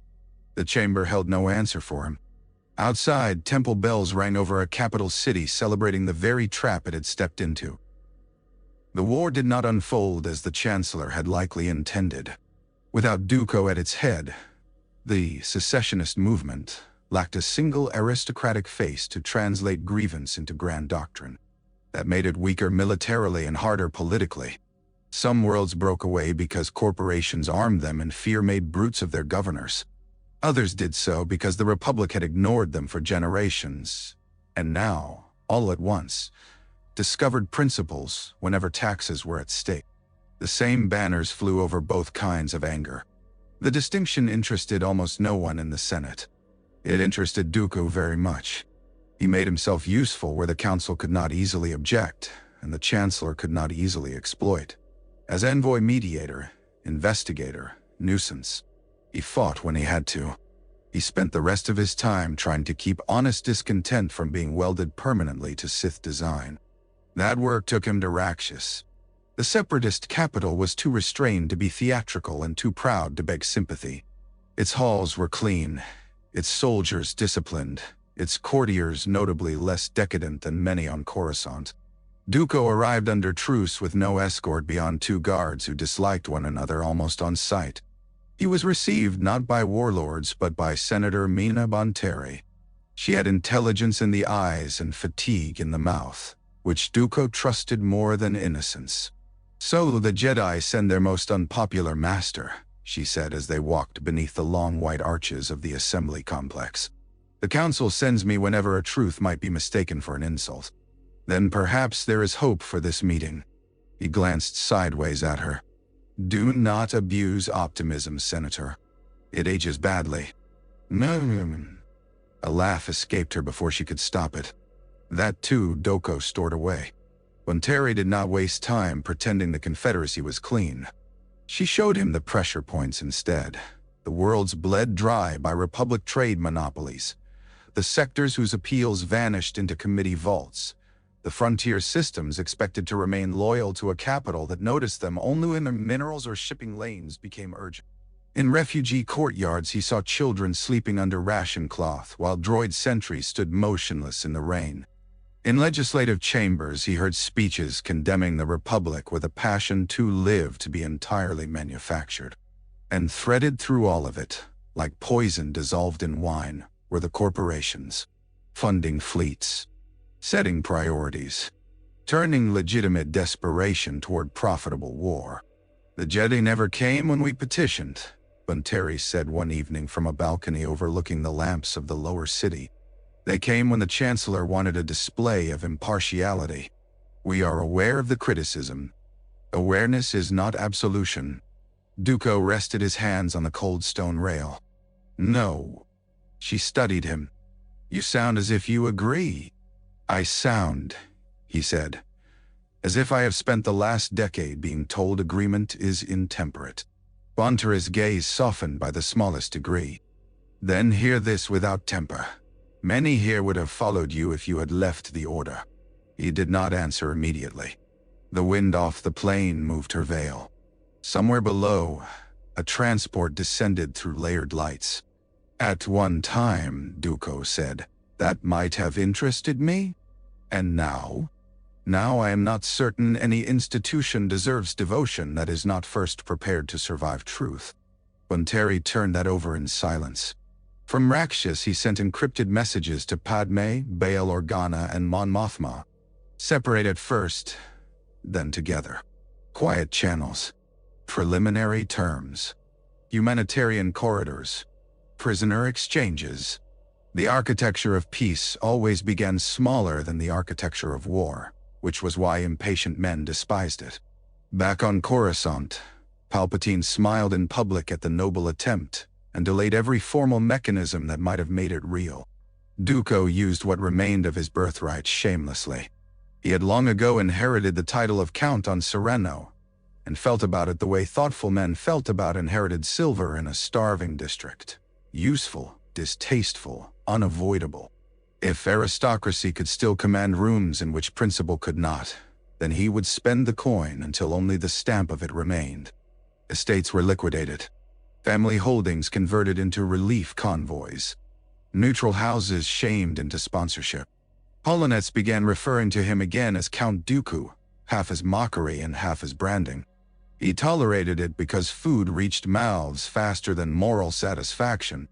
The chamber held no answer for him. Outside, temple bells rang over a capital city celebrating the very trap it had stepped into. The war did not unfold as the Chancellor had likely intended. Without Dooku at its head, the secessionist movement lacked a single aristocratic face to translate grievance into grand doctrine. That made it weaker militarily and harder politically. Some worlds broke away because corporations armed them and fear made brutes of their governors. Others did so because the Republic had ignored them for generations, and now, all at once, discovered principles whenever taxes were at stake. The same banners flew over both kinds of anger. The distinction interested almost no one in the Senate. It interested Dooku very much. He made himself useful where the Council could not easily object, and the Chancellor could not easily exploit. As envoy mediator, investigator, nuisance, he fought when he had to. He spent the rest of his time trying to keep honest discontent from being welded permanently to Sith design. That work took him to Rakshas. The separatist capital was too restrained to be theatrical and too proud to beg sympathy. Its halls were clean, its soldiers disciplined, its courtiers notably less decadent than many on Coruscant. Dooku arrived under truce with no escort beyond 2 guards who disliked one another almost on sight. He was received not by warlords but by Senator Mina Bonteri. She had intelligence in the eyes and fatigue in the mouth, which Dooku trusted more than innocence. So the Jedi send their most unpopular master, she said as they walked beneath the long white arches of the assembly complex. The Council sends me whenever a truth might be mistaken for an insult. Then perhaps there is hope for this meeting. He glanced sideways at her. Do not abuse optimism, Senator. It ages badly. A laugh escaped her before she could stop it. That too Dooku stored away. Bonteri did not waste time pretending the Confederacy was clean. She showed him the pressure points instead. The worlds bled dry by Republic trade monopolies. The sectors whose appeals vanished into committee vaults. The frontier systems expected to remain loyal to a capital that noticed them only when their minerals or shipping lanes became urgent. In refugee courtyards he saw children sleeping under ration cloth while droid sentries stood motionless in the rain. In legislative chambers he heard speeches condemning the Republic with a passion too live to be entirely manufactured. And threaded through all of it, like poison dissolved in wine, were the corporations, funding fleets, setting priorities, turning legitimate desperation toward profitable war. The Jedi never came when we petitioned, Bonteri said one evening from a balcony overlooking the lamps of the lower city. They came when the Chancellor wanted a display of impartiality. We are aware of the criticism. Awareness is not absolution. Dooku rested his hands on the cold stone rail. No. She studied him. You sound as if you agree. I sound, he said, as if I have spent the last decade being told agreement is intemperate. Bonteri's gaze softened by the smallest degree. Then hear this without temper. Many here would have followed you if you had left the Order. He did not answer immediately. The wind off the plane moved her veil. Somewhere below, a transport descended through layered lights. At one time, Dooku said, that might have interested me. And now? Now I am not certain any institution deserves devotion that is not first prepared to survive truth. Bonteri turned that over in silence. From Rakshas he sent encrypted messages to Padme, Bail Organa, and Mon Mothma. Separate at first, then together. Quiet channels. Preliminary terms. Humanitarian corridors. Prisoner exchanges. The architecture of peace always began smaller than the architecture of war, which was why impatient men despised it. Back on Coruscant, Palpatine smiled in public at the noble attempt and delayed every formal mechanism that might have made it real. Dooku used what remained of his birthright shamelessly. He had long ago inherited the title of Count on Sereno, and felt about it the way thoughtful men felt about inherited silver in a starving district. Useful, distasteful, unavoidable. If aristocracy could still command rooms in which principle could not, then he would spend the coin until only the stamp of it remained. Estates were liquidated. Family holdings converted into relief convoys. Neutral houses shamed into sponsorship. Holonets began referring to him again as Count Dooku, half as mockery and half as branding. He tolerated it because food reached mouths faster than moral satisfaction.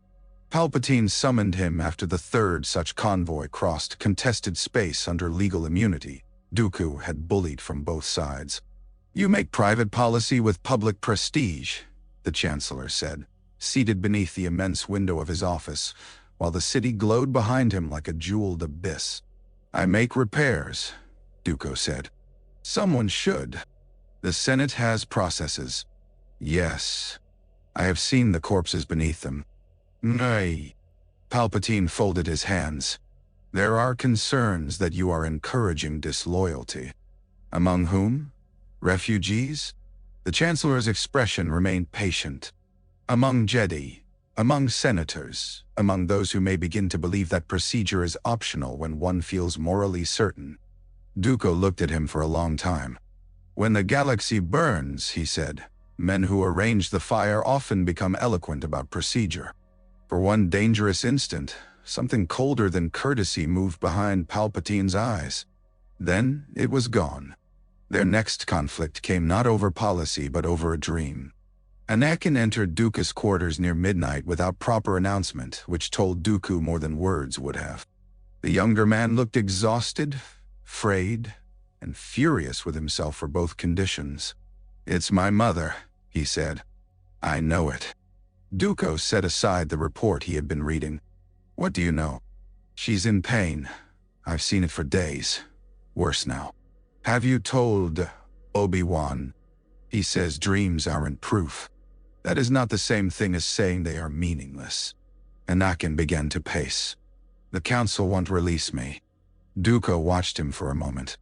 Palpatine summoned him after the third such convoy crossed contested space under legal immunity. Dooku had bullied from both sides. "You make private policy with public prestige," the Chancellor said, seated beneath the immense window of his office, while the city glowed behind him like a jeweled abyss. "I make repairs," Dooku said. "Someone should. The Senate has processes." "Yes. I have seen the corpses beneath them." "Nay." Palpatine folded his hands. "There are concerns that you are encouraging disloyalty." "Among whom? Refugees?" The Chancellor's expression remained patient. "Among Jedi, among senators, among those who may begin to believe that procedure is optional when one feels morally certain." Dooku looked at him for a long time. "When the galaxy burns," he said, "men who arrange the fire often become eloquent about procedure." For one dangerous instant, something colder than courtesy moved behind Palpatine's eyes. Then it was gone. Their next conflict came not over policy but over a dream. Anakin entered Dooku's quarters near midnight without proper announcement, which told Dooku more than words would have. The younger man looked exhausted, frayed, and furious with himself for both conditions. "It's my mother," he said. "I know it." Dooku set aside the report he had been reading. "What do you know?" "She's in pain. I've seen it for days. Worse now." "Have you told Obi-Wan?" "He says dreams aren't proof." "That is not the same thing as saying they are meaningless." Anakin began to pace. "The council won't release me." Dooku watched him for a moment.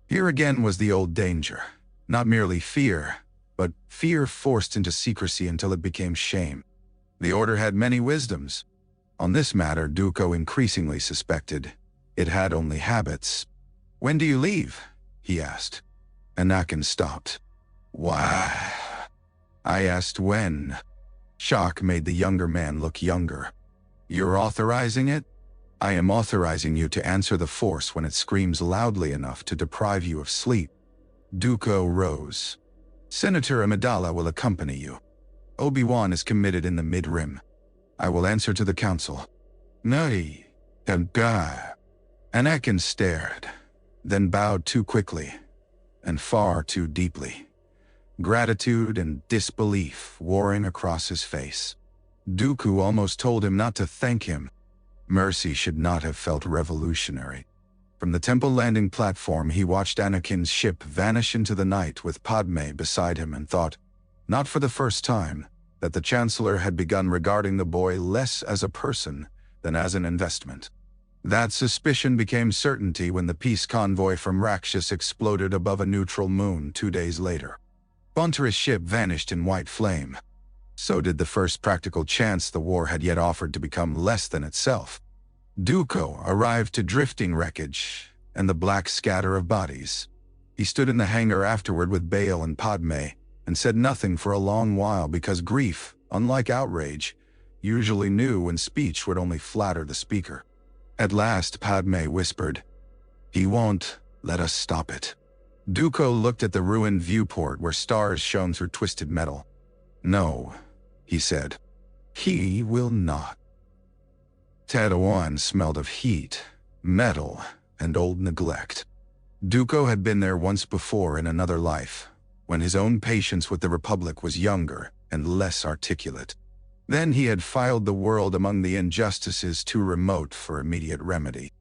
Here again was the old danger. Not merely fear, but fear forced into secrecy until it became shame. The Order had many wisdoms. On this matter, Dooku increasingly suspected it had only habits. "When do you leave?" he asked. Anakin stopped. "Why?" "I asked when." Shock made the younger man look younger. "You're authorizing it?" "I am authorizing you to answer the Force when it screams loudly enough to deprive you of sleep." Dooku rose. "Senator Amidala will accompany you. Obi-Wan is committed in the mid-rim. I will answer to the council." "Nay, Tabga." Anakin stared, then bowed too quickly, and far too deeply. Gratitude and disbelief warring across his face. Dooku almost told him not to thank him. Mercy should not have felt revolutionary. From the temple landing platform he watched Anakin's ship vanish into the night with Padme beside him and thought, not for the first time, that the Chancellor had begun regarding the boy less as a person than as an investment. That suspicion became certainty when the peace convoy from Rakshas exploded above a neutral moon 2 days later. Bonteri's ship vanished in white flame. So did the first practical chance the war had yet offered to become less than itself. Dooku arrived to drifting wreckage and the black scatter of bodies. He stood in the hangar afterward with Bail and Padme, and said nothing for a long while because grief, unlike outrage, usually knew when speech would only flatter the speaker. At last Padme whispered, "He won't let us stop it." Dooku looked at the ruined viewport where stars shone through twisted metal. "No," he said. "He will not." Tatooine smelled of heat, metal, and old neglect. Dooku had been there once before in another life, when his own patience with the Republic was younger and less articulate. Then he had filed the world among the injustices too remote for immediate remedy.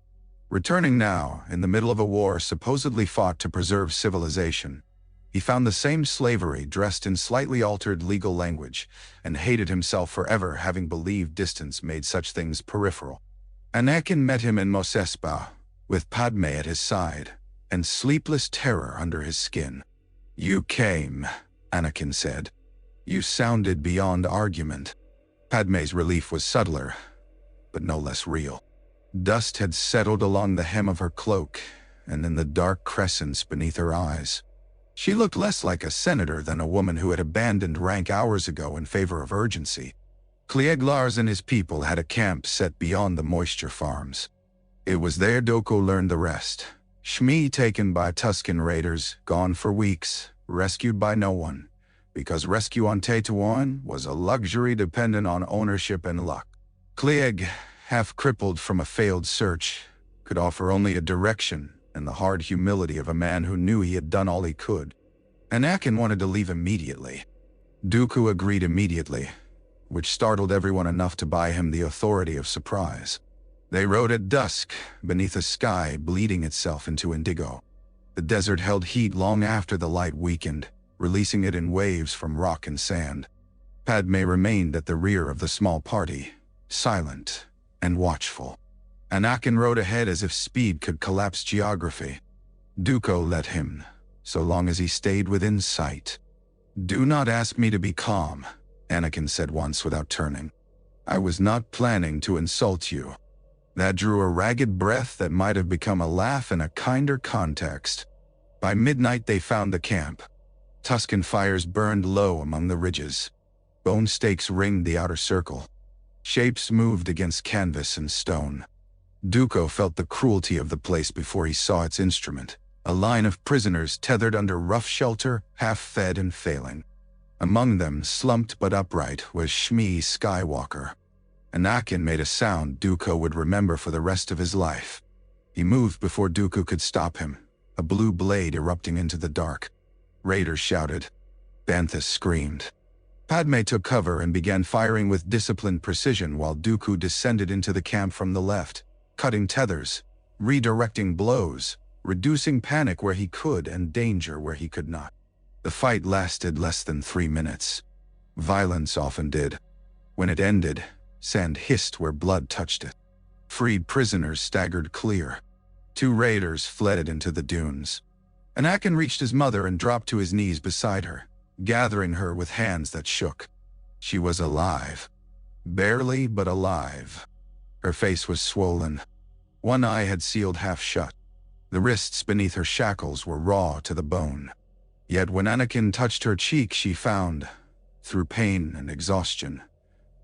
Returning now, in the middle of a war supposedly fought to preserve civilization, he found the same slavery dressed in slightly altered legal language, and hated himself for ever having believed distance made such things peripheral. Anakin met him in Mos Espa, with Padme at his side, and sleepless terror under his skin. "You came," Anakin said. "You sounded beyond argument." Padme's relief was subtler, but no less real. Dust had settled along the hem of her cloak and in the dark crescents beneath her eyes. She looked less like a senator than a woman who had abandoned rank hours ago in favor of urgency. Klieg and his people had a camp set beyond the moisture farms. It was there Dooku learned the rest. Shmi taken by Tusken raiders, gone for weeks, rescued by no one, because rescue on Tatooine was a luxury dependent on ownership and luck. Klieg, half crippled from a failed search, could offer only a direction and the hard humility of a man who knew he had done all he could. Anakin wanted to leave immediately. Dooku agreed immediately, which startled everyone enough to buy him the authority of surprise. They rode at dusk, beneath a sky bleeding itself into indigo. The desert held heat long after the light weakened, releasing it in waves from rock and sand. Padme remained at the rear of the small party, silent and watchful. Anakin rode ahead as if speed could collapse geography. Dooku let him, so long as he stayed within sight. "Do not ask me to be calm," Anakin said once without turning. "I was not planning to insult you." That drew a ragged breath that might have become a laugh in a kinder context. By midnight they found the camp. Tusken fires burned low among the ridges. Bone stakes ringed the outer circle. Shapes moved against canvas and stone. Dooku felt the cruelty of the place before he saw its instrument, a line of prisoners tethered under rough shelter, half-fed and failing. Among them, slumped but upright, was Shmi Skywalker. Anakin made a sound Dooku would remember for the rest of his life. He moved before Dooku could stop him, a blue blade erupting into the dark. Raiders shouted. Banthas screamed. Padme took cover and began firing with disciplined precision while Dooku descended into the camp from the left, cutting tethers, redirecting blows, reducing panic where he could and danger where he could not. The fight lasted less than 3 minutes. Violence often did. When it ended, sand hissed where blood touched it. Freed prisoners staggered clear. 2 raiders fled into the dunes. Anakin reached his mother and dropped to his knees beside her, gathering her with hands that shook. She was alive. Barely, but alive. Her face was swollen. One eye had sealed half shut. The wrists beneath her shackles were raw to the bone. Yet when Anakin touched her cheek, she found, through pain and exhaustion,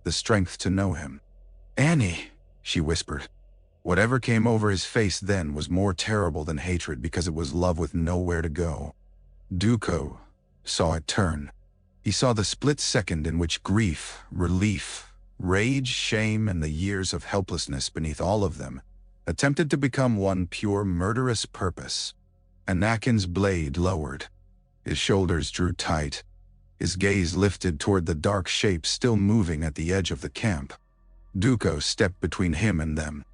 the strength to know him. "Annie," she whispered. Whatever came over his face then was more terrible than hatred because it was love with nowhere to go. Dooku saw it turn. He saw the split second in which grief, relief, rage, shame, and the years of helplessness beneath all of them attempted to become one pure murderous purpose. Anakin's blade lowered. His shoulders drew tight. His gaze lifted toward the dark shape still moving at the edge of the camp. Dooku stepped between him and them.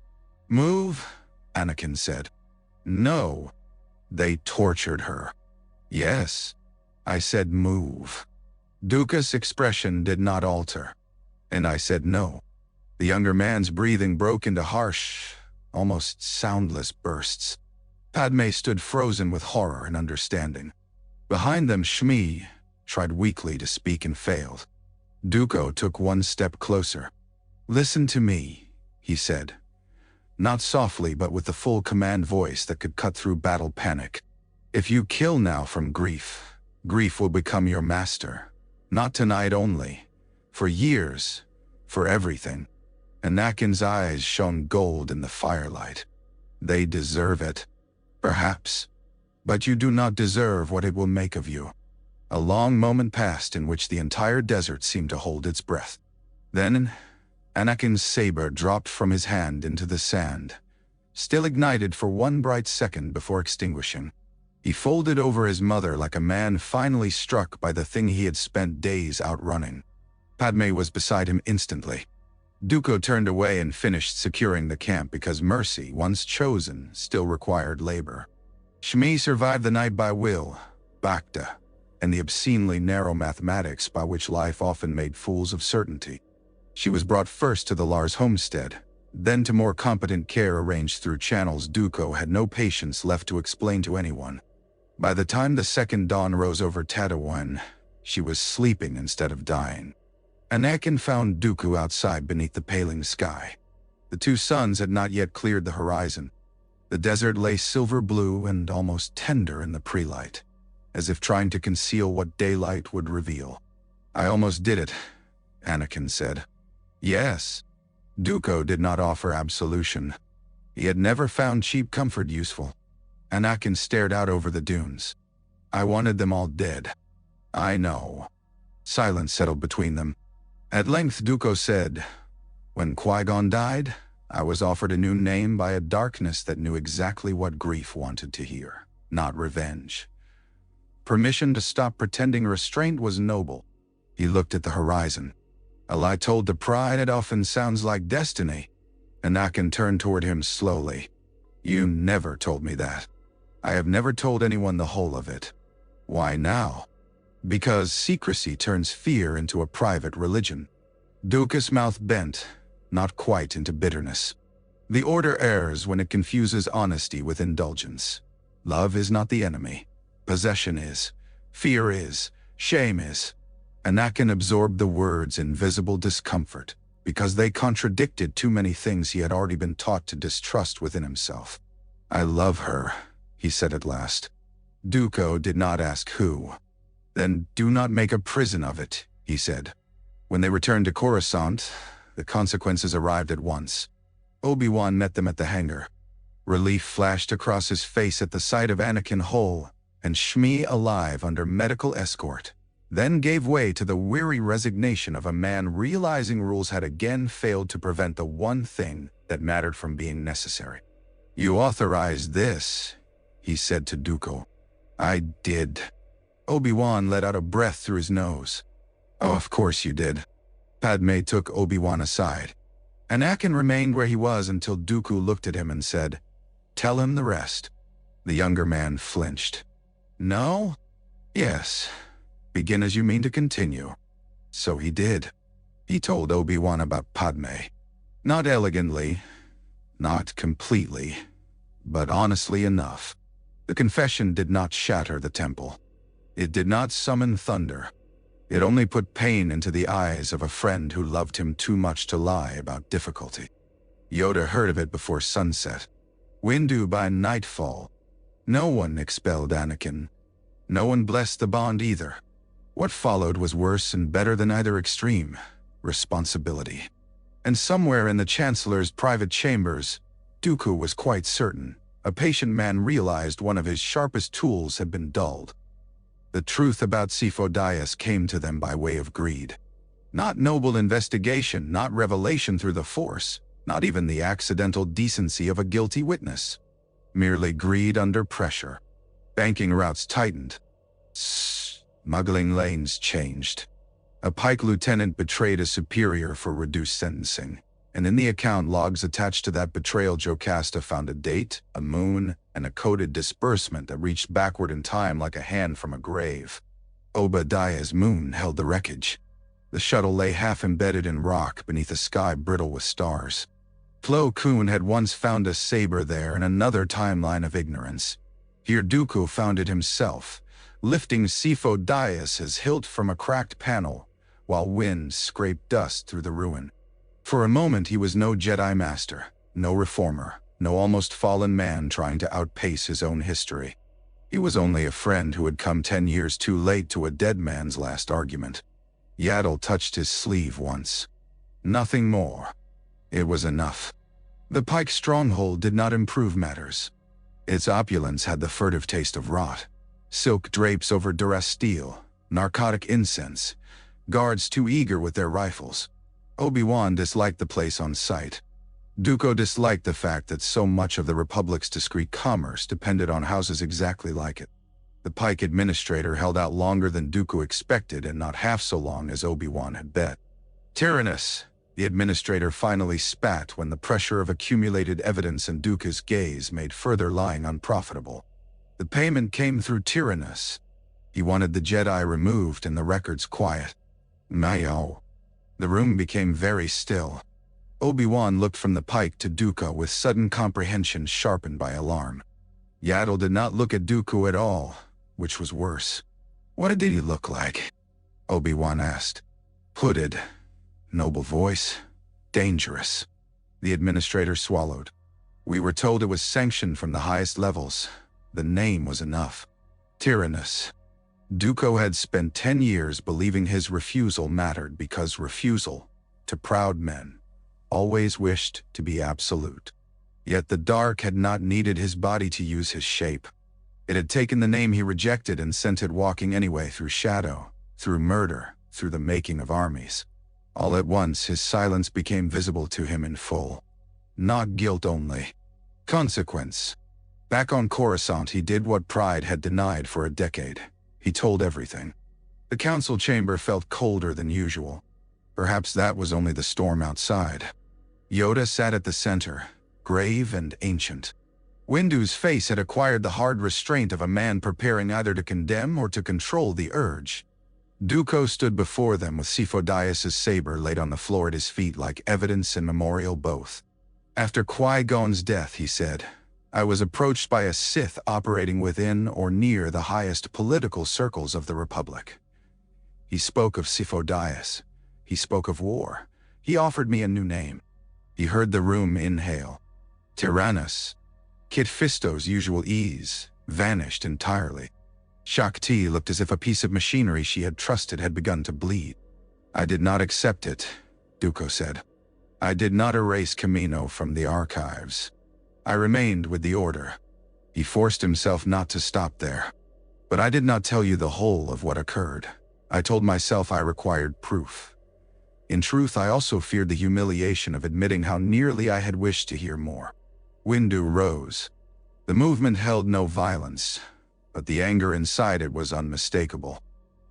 "Move," Anakin said. "No." They tortured her. "Yes." I said move. Dooku's expression did not alter. And I said no. The younger man's breathing broke into harsh, almost soundless bursts. Padme stood frozen with horror and understanding. Behind them, Shmi tried weakly to speak and failed. Dooku took one step closer. "Listen to me," he said. Not softly, but with the full command voice that could cut through battle panic. If you kill now from grief, grief will become your master. Not tonight only. For years. For everything. Anakin's eyes shone gold in the firelight. They deserve it. Perhaps. But you do not deserve what it will make of you. A long moment passed in which the entire desert seemed to hold its breath. Then, Anakin's saber dropped from his hand into the sand, still ignited for one bright second before extinguishing. He folded over his mother like a man finally struck by the thing he had spent days outrunning. Padme was beside him instantly. Dooku turned away and finished securing the camp because mercy, once chosen, still required labor. Shmi survived the night by will, Bacta, and the obscenely narrow mathematics by which life often made fools of certainty. She was brought first to the Lars homestead, then to more competent care arranged through channels Dooku had no patience left to explain to anyone. By the time the second dawn rose over Tatooine, she was sleeping instead of dying. Anakin found Dooku outside beneath the paling sky. The two suns had not yet cleared the horizon. The desert lay silver blue and almost tender in the pre-light, as if trying to conceal what daylight would reveal. "I almost did it," Anakin said. "Yes." Dooku did not offer absolution. He had never found cheap comfort useful. Anakin stared out over the dunes. "I wanted them all dead." "I know." Silence settled between them. At length Dooku said, "When Kwai Gon died, I was offered a new name by a darkness that knew exactly what grief wanted to hear, not revenge. Permission to stop pretending restraint was noble." He looked at the horizon. "A lie told to pride, it often sounds like destiny." Anakin turned toward him slowly. "You never told me that. I have never told anyone the whole of it." "Why now?" "Because secrecy turns fear into a private religion." Dooku's mouth bent, not quite into bitterness. "The Order errs when it confuses honesty with indulgence. Love is not the enemy. Possession is. Fear is. Shame is." Anakin absorbed the words in visible discomfort, because they contradicted too many things he had already been taught to distrust within himself. "I love her," he said at last. Dooku did not ask who. "Then do not make a prison of it," he said. When they returned to Coruscant, the consequences arrived at once. Obi-Wan met them at the hangar. Relief flashed across his face at the sight of Anakin whole and Shmi alive under medical escort, then gave way to the weary resignation of a man realizing rules had again failed to prevent the one thing that mattered from being necessary. "You authorized this," he said to Dooku. "I did." Obi-Wan let out a breath through his nose. "Oh, of course you did." Padme took Obi-Wan aside. Anakin remained where he was until Dooku looked at him and said, "Tell him the rest." The younger man flinched. "No?" "Yes. Begin as you mean to continue." So he did. He told Obi-Wan about Padme. Not elegantly, not completely, but honestly enough. The confession did not shatter the temple. It did not summon thunder. It only put pain into the eyes of a friend who loved him too much to lie about difficulty. Yoda heard of it before sunset. Windu by nightfall. No one expelled Anakin. No one blessed the bond either. What followed was worse and better than either extreme: responsibility. And somewhere in the Chancellor's private chambers, Dooku was quite certain, a patient man realized one of his sharpest tools had been dulled. The truth about Sifo Dyas came to them by way of greed. Not noble investigation, not revelation through the Force, not even the accidental decency of a guilty witness. Merely greed under pressure. Banking routes tightened. Smuggling lanes changed. A pike lieutenant betrayed a superior for reduced sentencing, and in the account logs attached to that betrayal Jocasta found a date, a moon, and a coded disbursement that reached backward in time like a hand from a grave. Obadiah's moon held the wreckage. The shuttle lay half embedded in rock beneath a sky brittle with stars. Plo Koon had once found a saber there in another timeline of ignorance. Here Dooku found it himself, lifting Sifo Dyas's hilt from a cracked panel, while wind scraped dust through the ruin. For a moment he was no Jedi Master, no reformer, no almost fallen man trying to outpace his own history. He was only a friend who had come 10 years too late to a dead man's last argument. Yaddle touched his sleeve once. Nothing more. It was enough. The Pike stronghold did not improve matters. Its opulence had the furtive taste of rot. Silk drapes over duress steel, narcotic incense, guards too eager with their rifles. Obi-Wan disliked the place on sight. Dooku disliked the fact that so much of the Republic's discreet commerce depended on houses exactly like it. The Pike administrator held out longer than Dooku expected and not half so long as Obi-Wan had bet. Tyrannus, the administrator finally spat when the pressure of accumulated evidence and Dooku's gaze made further lying unprofitable. The payment came through Tyrannus. He wanted the Jedi removed and the records quiet. Mayo. The room became very still. Obi-Wan looked from the Pike to Dooku with sudden comprehension sharpened by alarm. Yaddle did not look at Dooku at all, which was worse. What did he look like? Obi-Wan asked. Hooded. Noble voice. Dangerous. The administrator swallowed. We were told it was sanctioned from the highest levels. The name was enough. Tyrannus. Dooku had spent 10 years believing his refusal mattered because refusal, to proud men, always wished to be absolute. Yet the dark had not needed his body to use his shape. It had taken the name he rejected and sent it walking anyway through shadow, through murder, through the making of armies. All at once his silence became visible to him in full. Not guilt only. Consequence. Back on Coruscant he did what pride had denied for a decade. He told everything. The council chamber felt colder than usual. Perhaps that was only the storm outside. Yoda sat at the center, grave and ancient. Windu's face had acquired the hard restraint of a man preparing either to condemn or to control the urge. Dooku stood before them with Sifo-Dyas' saber laid on the floor at his feet like evidence and memorial both. After Kwai Gon's death, he said, I was approached by a Sith operating within or near the highest political circles of the Republic. He spoke of Sifo-Dyas. He spoke of war. He offered me a new name. He heard the room inhale. Tyrannus. Kit Fisto's usual ease vanished entirely. Shakti looked as if a piece of machinery she had trusted had begun to bleed. I did not accept it, Dooku said. I did not erase Kamino from the archives. I remained with the Order. He forced himself not to stop there. But I did not tell you the whole of what occurred. I told myself I required proof. In truth, I also feared the humiliation of admitting how nearly I had wished to hear more. Windu rose. The movement held no violence, but the anger inside it was unmistakable.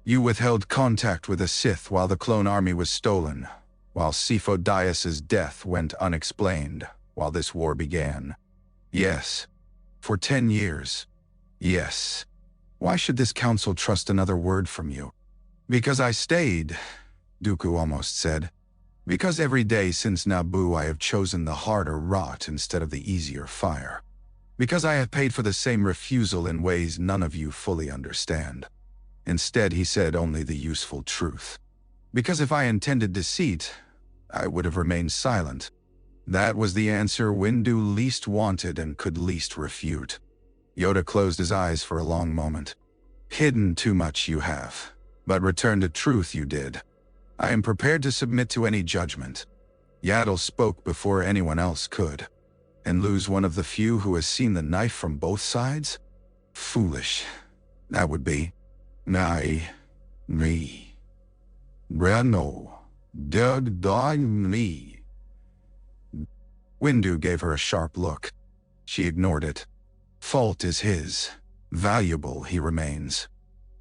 You withheld contact with a Sith while the clone army was stolen, while Sifo-Dyas' death went unexplained, while this war began. Yes. For 10 years. Yes. Why should this council trust another word from you? Because I stayed, Dooku almost said. Because every day since Naboo I have chosen the harder rot instead of the easier fire. Because I have paid for the same refusal in ways none of you fully understand. Instead, he said only the useful truth. Because if I intended deceit, I would have remained silent. That was the answer Windu least wanted and could least refute. Yoda closed his eyes for a long moment. Hidden too much you have, but returned to truth you did. I am prepared to submit to any judgment. Yaddle spoke before anyone else could. And lose one of the few who has seen the knife from both sides? Foolish. That would be. Me. Reno. Me. Windu gave her a sharp look. She ignored it. Fault is his. Valuable he remains.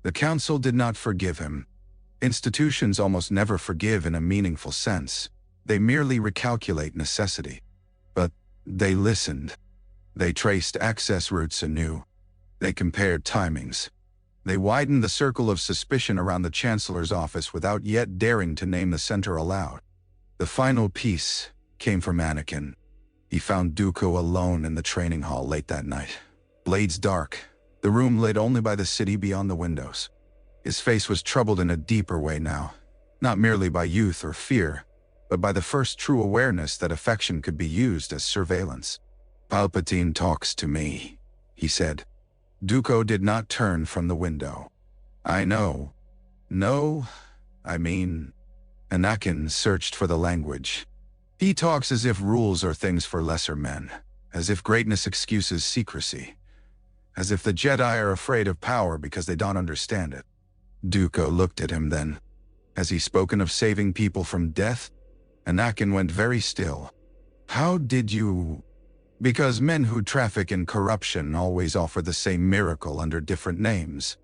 The council did not forgive him. Institutions almost never forgive in a meaningful sense. They merely recalculate necessity. But they listened. They traced access routes anew. They compared timings. They widened the circle of suspicion around the Chancellor's office without yet daring to name the center aloud. The final piece came from Anakin. He found Dooku alone in the training hall late that night. Blades dark, the room lit only by the city beyond the windows. His face was troubled in a deeper way now, not merely by youth or fear, but by the first true awareness that affection could be used as surveillance. Palpatine talks to me, he said. Dooku did not turn from the window. I know. No, I mean... Anakin searched for the language. He talks as if rules are things for lesser men, as if greatness excuses secrecy, as if the Jedi are afraid of power because they don't understand it. Dooku looked at him then. Has he spoken of saving people from death? Anakin went very still. How did you... Because men who traffic in corruption always offer the same miracle under different names.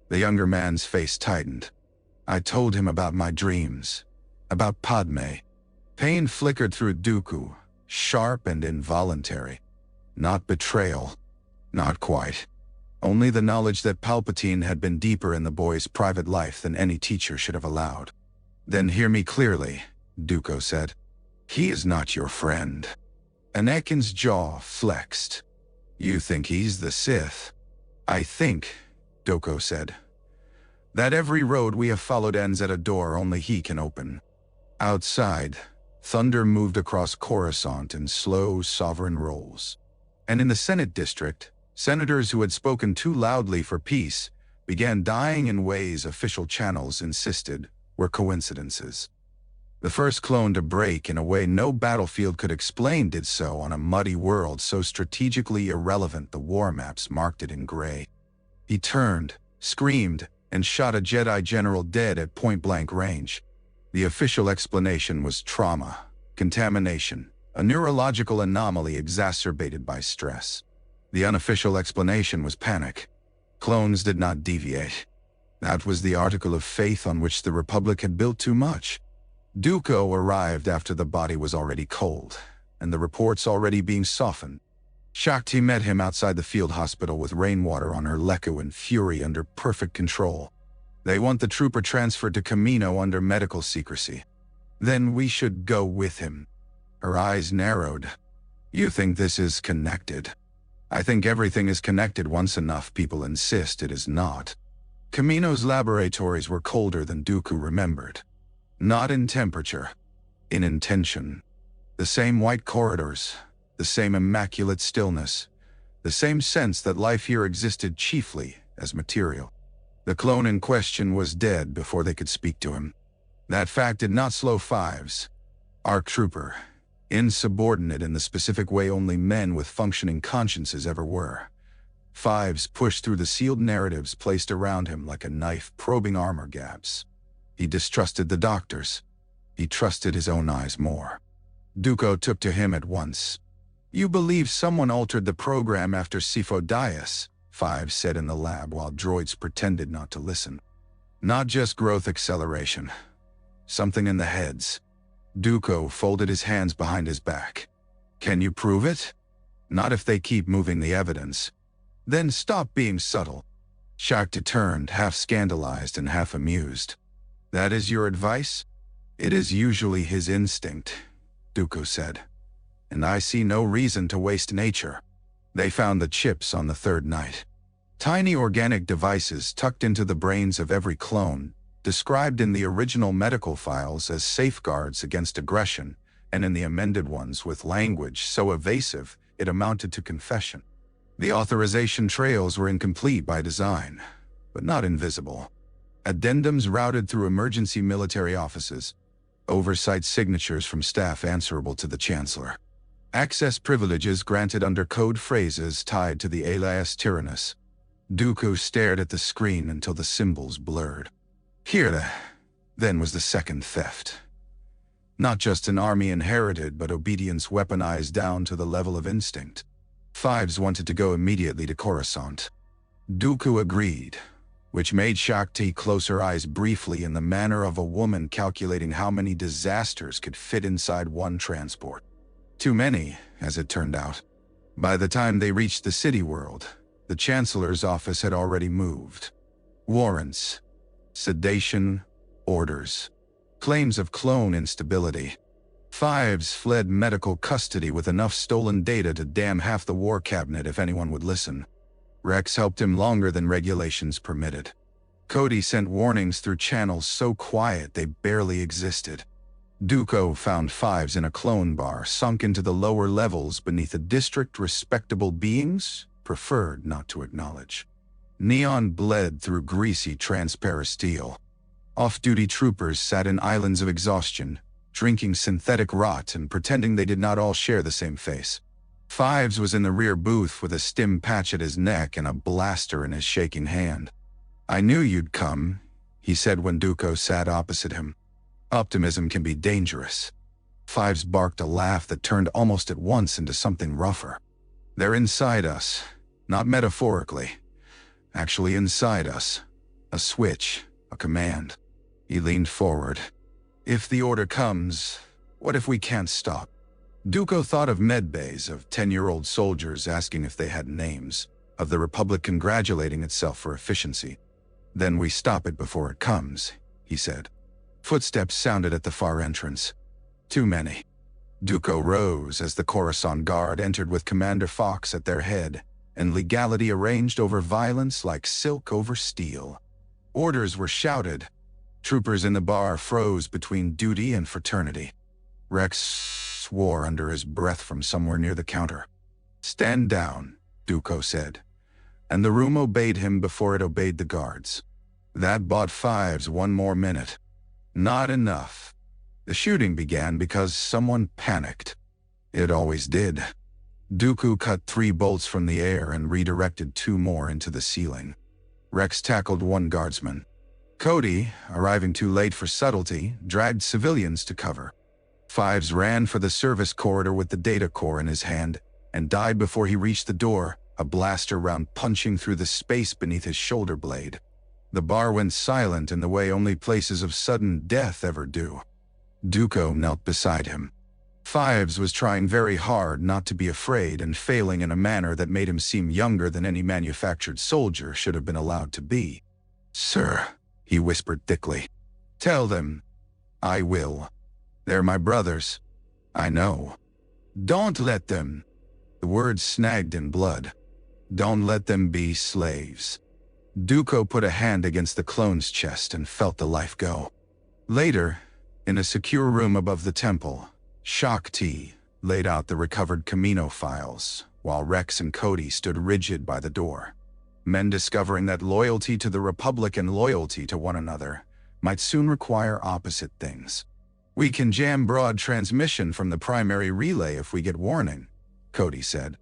The younger man's face tightened. I told him about my dreams, about Padme. Pain flickered through Dooku, sharp and involuntary. Not betrayal. Not quite. Only the knowledge that Palpatine had been deeper in the boy's private life than any teacher should have allowed. Then hear me clearly, Dooku said. He is not your friend. Anakin's jaw flexed. You think he's the Sith? I think, Dooku said, that every road we have followed ends at a door only he can open. Outside, thunder moved across Coruscant in slow, sovereign rolls. And in the Senate district, senators who had spoken too loudly for peace began dying in ways official channels insisted were coincidences. The first clone to break in a way no battlefield could explain did so on a muddy world so strategically irrelevant the war maps marked it in gray. He turned, screamed, and shot a Jedi general dead at point-blank range. The official explanation was trauma, contamination, a neurological anomaly exacerbated by stress. The unofficial explanation was panic. Clones did not deviate. That was the article of faith on which the Republic had built too much. Dooku arrived after the body was already cold, and the reports already being softened. Shakti met him outside the field hospital with rainwater on her Leku and fury under perfect control. They want the trooper transferred to Kamino under medical secrecy. Then we should go with him. Her eyes narrowed. You think this is connected? I think everything is connected once enough people insist it is not. Kamino's laboratories were colder than Dooku remembered. Not in temperature, in intention. The same white corridors, the same immaculate stillness, the same sense that life here existed chiefly as material. The clone in question was dead before they could speak to him. That fact did not slow Fives. ARC Trooper, insubordinate in the specific way only men with functioning consciences ever were. Fives pushed through the sealed narratives placed around him like a knife probing armor gaps. He distrusted the doctors. He trusted his own eyes more. Dooku took to him at once. You believe someone altered the program after Sifo-Dyas, Fives said in the lab while droids pretended not to listen. Not just growth acceleration. Something in the heads. Dooku folded his hands behind his back. Can you prove it? Not if they keep moving the evidence. Then stop being subtle. Shakti turned, half scandalized and half amused. That is your advice? It is usually his instinct, Dooku said. And I see no reason to waste nature. They found the chips on the third night. Tiny organic devices tucked into the brains of every clone, described in the original medical files as safeguards against aggression, and in the amended ones with language so evasive it amounted to confession. The authorization trails were incomplete by design, but not invisible. Addendums routed through emergency military offices, oversight signatures from staff answerable to the Chancellor. Access privileges granted under code phrases tied to the alias Tyrannus. Dooku stared at the screen until the symbols blurred. Here, then was the second theft. Not just an army inherited, but obedience weaponized down to the level of instinct. Fives wanted to go immediately to Coruscant. Dooku agreed, which made Shakti close her eyes briefly in the manner of a woman calculating how many disasters could fit inside one transport. Too many, as it turned out. By the time they reached the city world, the Chancellor's office had already moved. Warrants, sedation, orders, claims of clone instability. Fives fled medical custody with enough stolen data to damn half the war cabinet if anyone would listen. Rex helped him longer than regulations permitted. Cody sent warnings through channels so quiet they barely existed. Dooku found Fives in a clone bar sunk into the lower levels beneath a district respectable beings preferred not to acknowledge. Neon bled through greasy, transparent steel. Off-duty troopers sat in islands of exhaustion, drinking synthetic rot and pretending they did not all share the same face. Fives was in the rear booth with a stim patch at his neck and a blaster in his shaking hand. "I knew you'd come," he said when Dooku sat opposite him. "Optimism can be dangerous." Fives barked a laugh that turned almost at once into something rougher. "They're inside us, not metaphorically. Actually inside us. A switch, a command." He leaned forward. "If the order comes, what if we can't stop?" Dooku thought of medbays, of 10-year-old soldiers asking if they had names, of the Republic congratulating itself for efficiency. "Then we stop it before it comes," he said. Footsteps sounded at the far entrance. Too many. Dooku rose as the Coruscant Guard entered with Commander Fox at their head, and legality arranged over violence like silk over steel. Orders were shouted. Troopers in the bar froze between duty and fraternity. Rex swore under his breath from somewhere near the counter. "Stand down," Dooku said, and the room obeyed him before it obeyed the guards. That bought Fives one more minute. Not enough. The shooting began because someone panicked. It always did. Dooku cut 3 bolts from the air and redirected 2 more into the ceiling. Rex tackled one guardsman. Cody, arriving too late for subtlety, dragged civilians to cover. Fives ran for the service corridor with the data core in his hand and died before he reached the door, a blaster round punching through the space beneath his shoulder blade. The bar went silent in the way only places of sudden death ever do. Dooku knelt beside him. Fives was trying very hard not to be afraid and failing in a manner that made him seem younger than any manufactured soldier should have been allowed to be. "Sir," he whispered thickly. "Tell them." "I will. They're my brothers." "I know." "Don't let them." The words snagged in blood. "Don't let them be slaves." Dooku put a hand against the clone's chest and felt the life go. Later, in a secure room above the temple, Shakti laid out the recovered Camino files, while Rex and Cody stood rigid by the door. Men discovering that loyalty to the Republic and loyalty to one another might soon require opposite things. "We can jam broad transmission from the primary relay if we get warning," Cody said.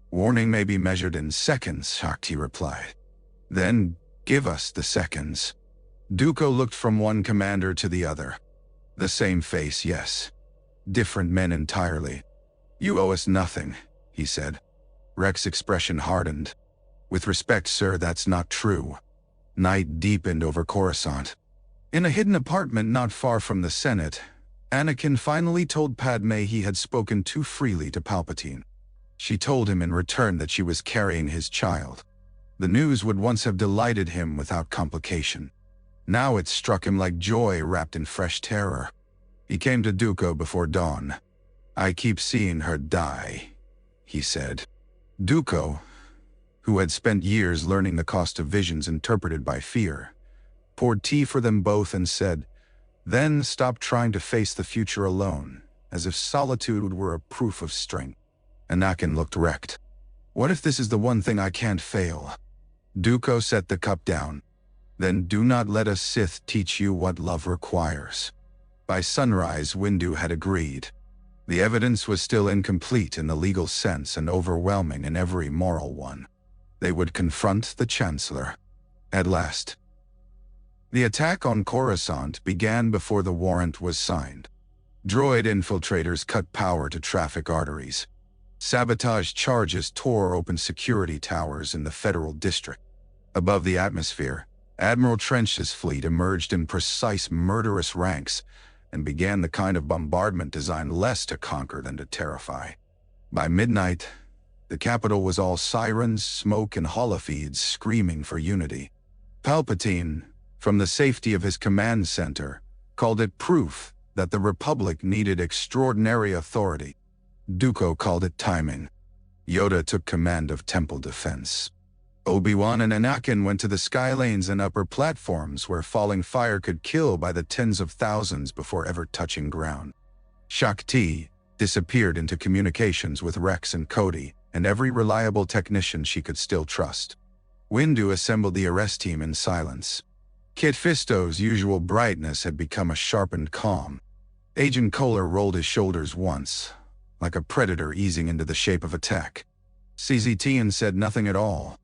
"Warning may be measured in seconds," Shakti replied. "Then give us the seconds." Dooku looked from one commander to the other. The same face, yes. Different men entirely. "You owe us nothing," he said. Rex's expression hardened. "With respect, sir, that's not true." Night deepened over Coruscant. In a hidden apartment not far from the Senate, Anakin finally told Padme he had spoken too freely to Palpatine. She told him in return that she was carrying his child. The news would once have delighted him without complication. Now it struck him like joy wrapped in fresh terror. He came to Dooku before dawn. "I keep seeing her die," he said. Dooku, who had spent years learning the cost of visions interpreted by fear, poured tea for them both and said, "Then stop trying to face the future alone, as if solitude were a proof of strength." Anakin looked wrecked. "What if this is the one thing I can't fail?" Dooku set the cup down. "Then do not let a Sith teach you what love requires." By sunrise, Windu had agreed. The evidence was still incomplete in the legal sense and overwhelming in every moral one. They would confront the Chancellor. At last. The attack on Coruscant began before the warrant was signed. Droid infiltrators cut power to traffic arteries. Sabotage charges tore open security towers in the Federal District. Above the atmosphere, Admiral Trench's fleet emerged in precise, murderous ranks and began the kind of bombardment designed less to conquer than to terrify. By midnight, the capital was all sirens, smoke, and holofeeds screaming for unity. Palpatine, from the safety of his command center, called it proof that the Republic needed extraordinary authority. Dooku called it timing. Yoda took command of temple defense. Obi-Wan and Anakin went to the skylanes and upper platforms where falling fire could kill by the tens of thousands before ever touching ground. Shakti disappeared into communications with Rex and Cody and every reliable technician she could still trust. Windu assembled the arrest team in silence. Kit Fisto's usual brightness had become a sharpened calm. Agent Kohler rolled his shoulders once, like a predator easing into the shape of attack. CZ said nothing at all.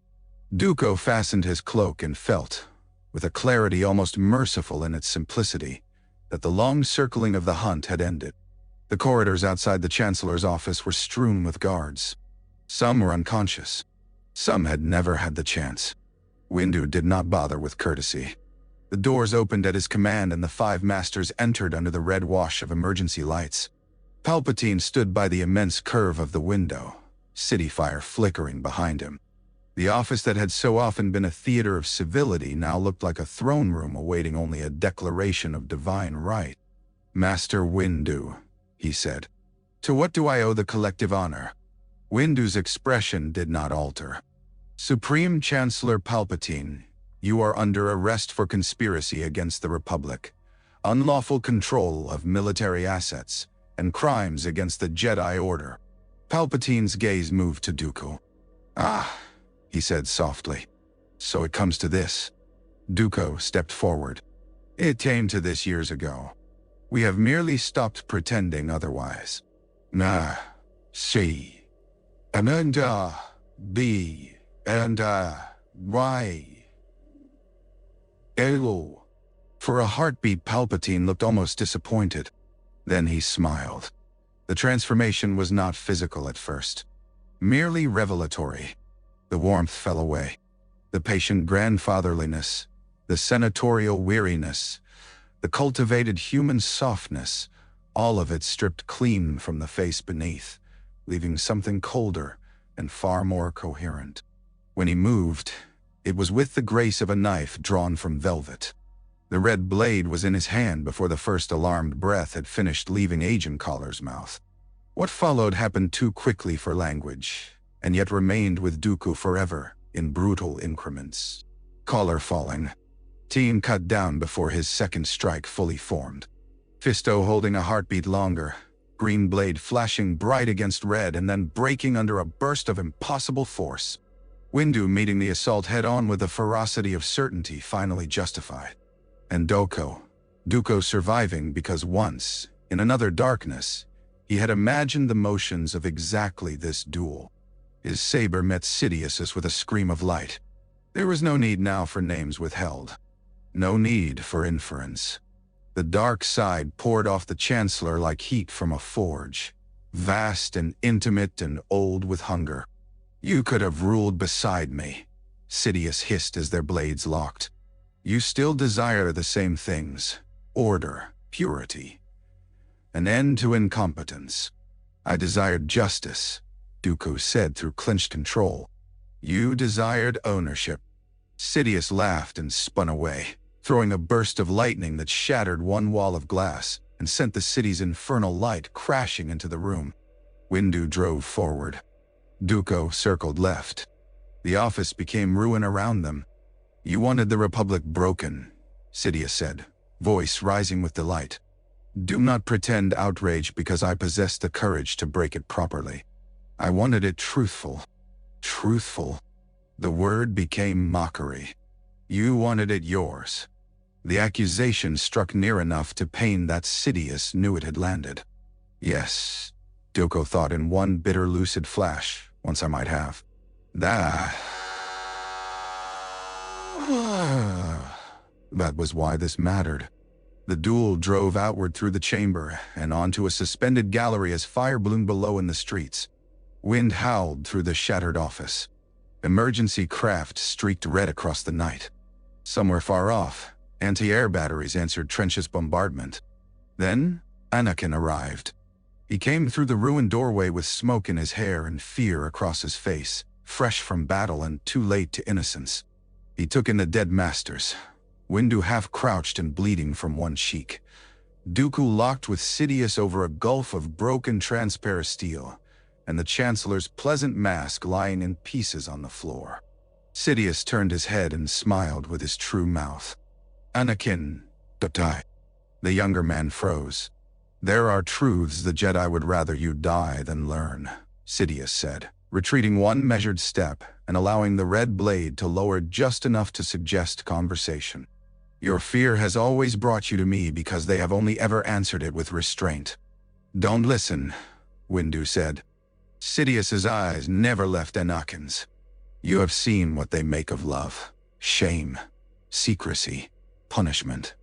Dooku fastened his cloak and felt, with a clarity almost merciful in its simplicity, that the long circling of the hunt had ended. The corridors outside the Chancellor's office were strewn with guards. Some were unconscious. Some had never had the chance. Windu did not bother with courtesy. The doors opened at his command and the 5 masters entered under the red wash of emergency lights. Palpatine stood by the immense curve of the window, city fire flickering behind him. The office that had so often been a theater of civility now looked like a throne room awaiting only a declaration of divine right. "Master Windu," he said, "to what do I owe the collective honor?" Windu's expression did not alter. "Supreme Chancellor Palpatine, you are under arrest for conspiracy against the Republic, unlawful control of military assets, and crimes against the Jedi Order." Palpatine's gaze moved to Dooku. "Ah," he said softly. "So it comes to this." Dooku stepped forward. "It came to this years ago. We have merely stopped pretending otherwise. Nah, C, and B, and Y. Elo." For a heartbeat, Palpatine looked almost disappointed. Then he smiled. The transformation was not physical at first, merely revelatory. The warmth fell away. The patient grandfatherliness, the senatorial weariness, the cultivated human softness, all of it stripped clean from the face beneath, leaving something colder and far more coherent. When he moved, it was with the grace of a knife drawn from velvet. The red blade was in his hand before the first alarmed breath had finished leaving Agent Kohler's mouth. What followed happened too quickly for language, and yet remained with Dooku forever, in brutal increments. Kohler falling. Teen cut down before his second strike fully formed. Fisto holding a heartbeat longer, green blade flashing bright against red and then breaking under a burst of impossible force. Windu meeting the assault head-on with the ferocity of certainty finally justified. And Dooku surviving because once, in another darkness, he had imagined the motions of exactly this duel. His saber met Sidious's with a scream of light. There was no need now for names withheld. No need for inference. The dark side poured off the Chancellor like heat from a forge, vast and intimate and old with hunger. "You could have ruled beside me," Sidious hissed as their blades locked. "You still desire the same things: order, purity, an end to incompetence." "I desired justice," Dooku said through clenched control. "You desired ownership." Sidious laughed and spun away, throwing a burst of lightning that shattered one wall of glass and sent the city's infernal light crashing into the room. Windu drove forward. Dooku circled left. The office became ruin around them. "You wanted the Republic broken," Sidious said, voice rising with delight. "Do not pretend outrage because I possess the courage to break it properly. I wanted it truthful." Truthful. The word became mockery. "You wanted it yours." The accusation struck near enough to pain that Sidious knew it had landed. "Yes," Dooku thought in one bitter lucid flash, "once I might have. That was why this mattered." The duel drove outward through the chamber and onto a suspended gallery as fire bloomed below in the streets. Wind howled through the shattered office. Emergency craft streaked red across the night. Somewhere far off, anti-air batteries answered trench's bombardment. Then, Anakin arrived. He came through the ruined doorway with smoke in his hair and fear across his face, fresh from battle and too late to innocence. He took in the dead masters. Windu half-crouched and bleeding from one cheek. Dooku locked with Sidious over a gulf of broken transparent steel, and the Chancellor's pleasant mask lying in pieces on the floor. Sidious turned his head and smiled with his true mouth. "Anakin, die." The younger man froze. "There are truths the Jedi would rather you die than learn," Sidious said, retreating one measured step and allowing the red blade to lower just enough to suggest conversation. "Your fear has always brought you to me because they have only ever answered it with restraint." "Don't listen," Windu said. Sidious's eyes never left Anakin's. "You have seen what they make of love, shame, secrecy, punishment.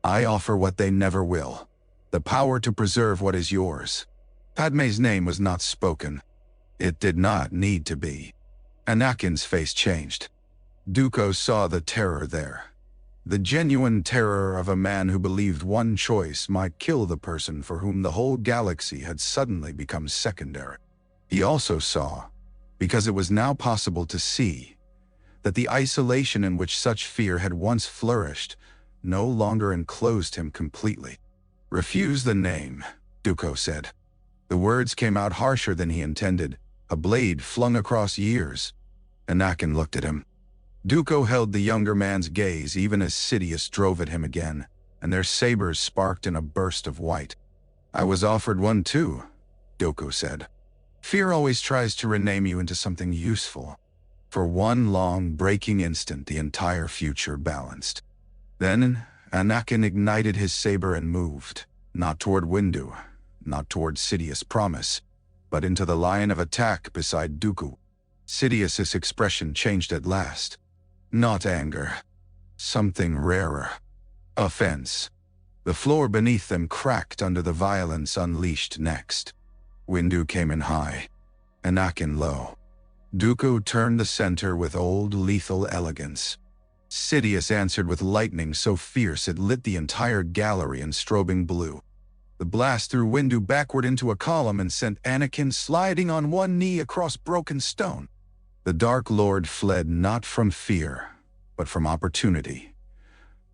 I offer what they never will, the power to preserve what is yours." Padme's name was not spoken. It did not need to be. Anakin's face changed. Dooku saw the terror there. The genuine terror of a man who believed one choice might kill the person for whom the whole galaxy had suddenly become secondary. He also saw, because it was now possible to see, that the isolation in which such fear had once flourished no longer enclosed him completely. "Refuse the name," Dooku said. The words came out harsher than he intended, a blade flung across years. Anakin looked at him. Dooku held the younger man's gaze even as Sidious drove at him again, and their sabers sparked in a burst of white. "I was offered one too," Dooku said. "Fear always tries to rename you into something useful." For one long, breaking instant, the entire future balanced. Then Anakin ignited his saber and moved, not toward Windu, not toward Sidious's promise, but into the line of attack beside Dooku. Sidious's expression changed at last. Not anger. Something rarer. Offense. The floor beneath them cracked under the violence unleashed next. Windu came in high, Anakin low. Dooku turned the center with old lethal elegance. Sidious answered with lightning so fierce it lit the entire gallery in strobing blue. The blast threw Windu backward into a column and sent Anakin sliding on one knee across broken stone. The Dark Lord fled not from fear, but from opportunity,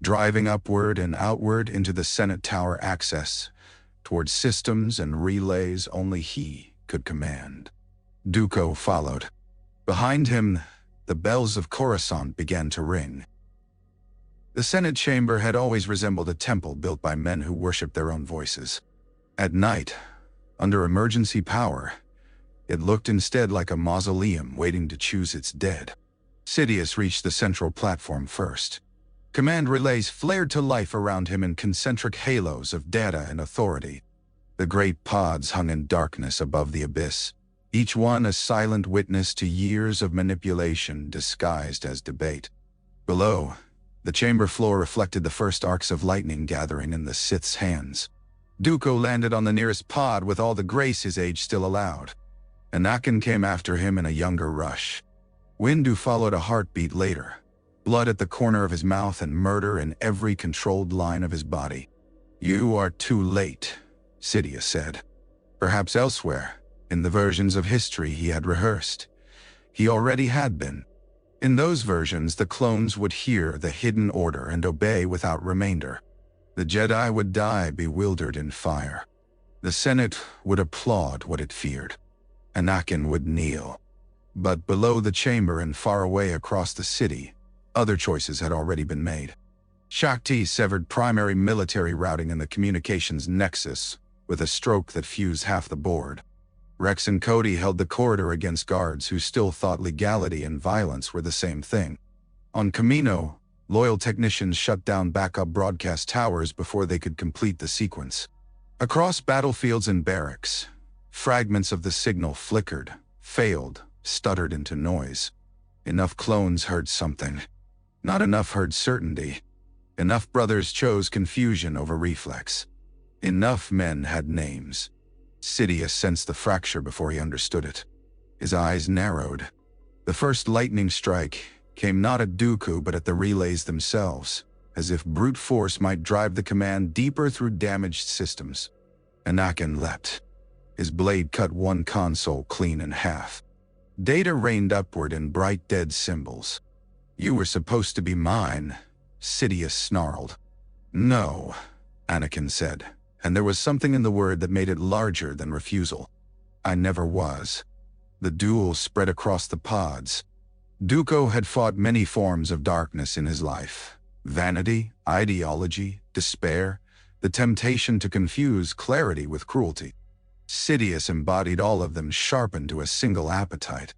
driving upward and outward into the Senate Tower access, towards systems and relays only he could command. Dooku followed. Behind him, the bells of Coruscant began to ring. The Senate chamber had always resembled a temple built by men who worshipped their own voices. At night, under emergency power, it looked instead like a mausoleum waiting to choose its dead. Sidious reached the central platform first. Command relays flared to life around him in concentric halos of data and authority. The great pods hung in darkness above the abyss, each one a silent witness to years of manipulation disguised as debate. Below, the chamber floor reflected the first arcs of lightning gathering in the Sith's hands. Dooku landed on the nearest pod with all the grace his age still allowed. Anakin came after him in a younger rush. Windu followed a heartbeat later, blood at the corner of his mouth and murder in every controlled line of his body. "You are too late," Sidious said. Perhaps elsewhere, in the versions of history he had rehearsed, he already had been. In those versions, the clones would hear the hidden order and obey without remainder. The Jedi would die bewildered in fire. The Senate would applaud what it feared. Anakin would kneel. But below the chamber and far away across the city, other choices had already been made. Shakti severed primary military routing in the communications nexus with a stroke that fused half the board. Rex and Cody held the corridor against guards who still thought legality and violence were the same thing. On Kamino, loyal technicians shut down backup broadcast towers before they could complete the sequence. Across battlefields and barracks, fragments of the signal flickered, failed, stuttered into noise. Enough clones heard something. Not enough heard certainty. Enough brothers chose confusion over reflex. Enough men had names. Sidious sensed the fracture before he understood it. His eyes narrowed. The first lightning strike came not at Dooku but at the relays themselves, as if brute force might drive the command deeper through damaged systems. Anakin leapt. His blade cut one console clean in half. Data rained upward in bright dead symbols. "You were supposed to be mine," Sidious snarled. "No," Anakin said, and there was something in the word that made it larger than refusal. "I never was." The duel spread across the pods. Dooku had fought many forms of darkness in his life. Vanity, ideology, despair, the temptation to confuse clarity with cruelty. Sidious embodied all of them, sharpened to a single appetite.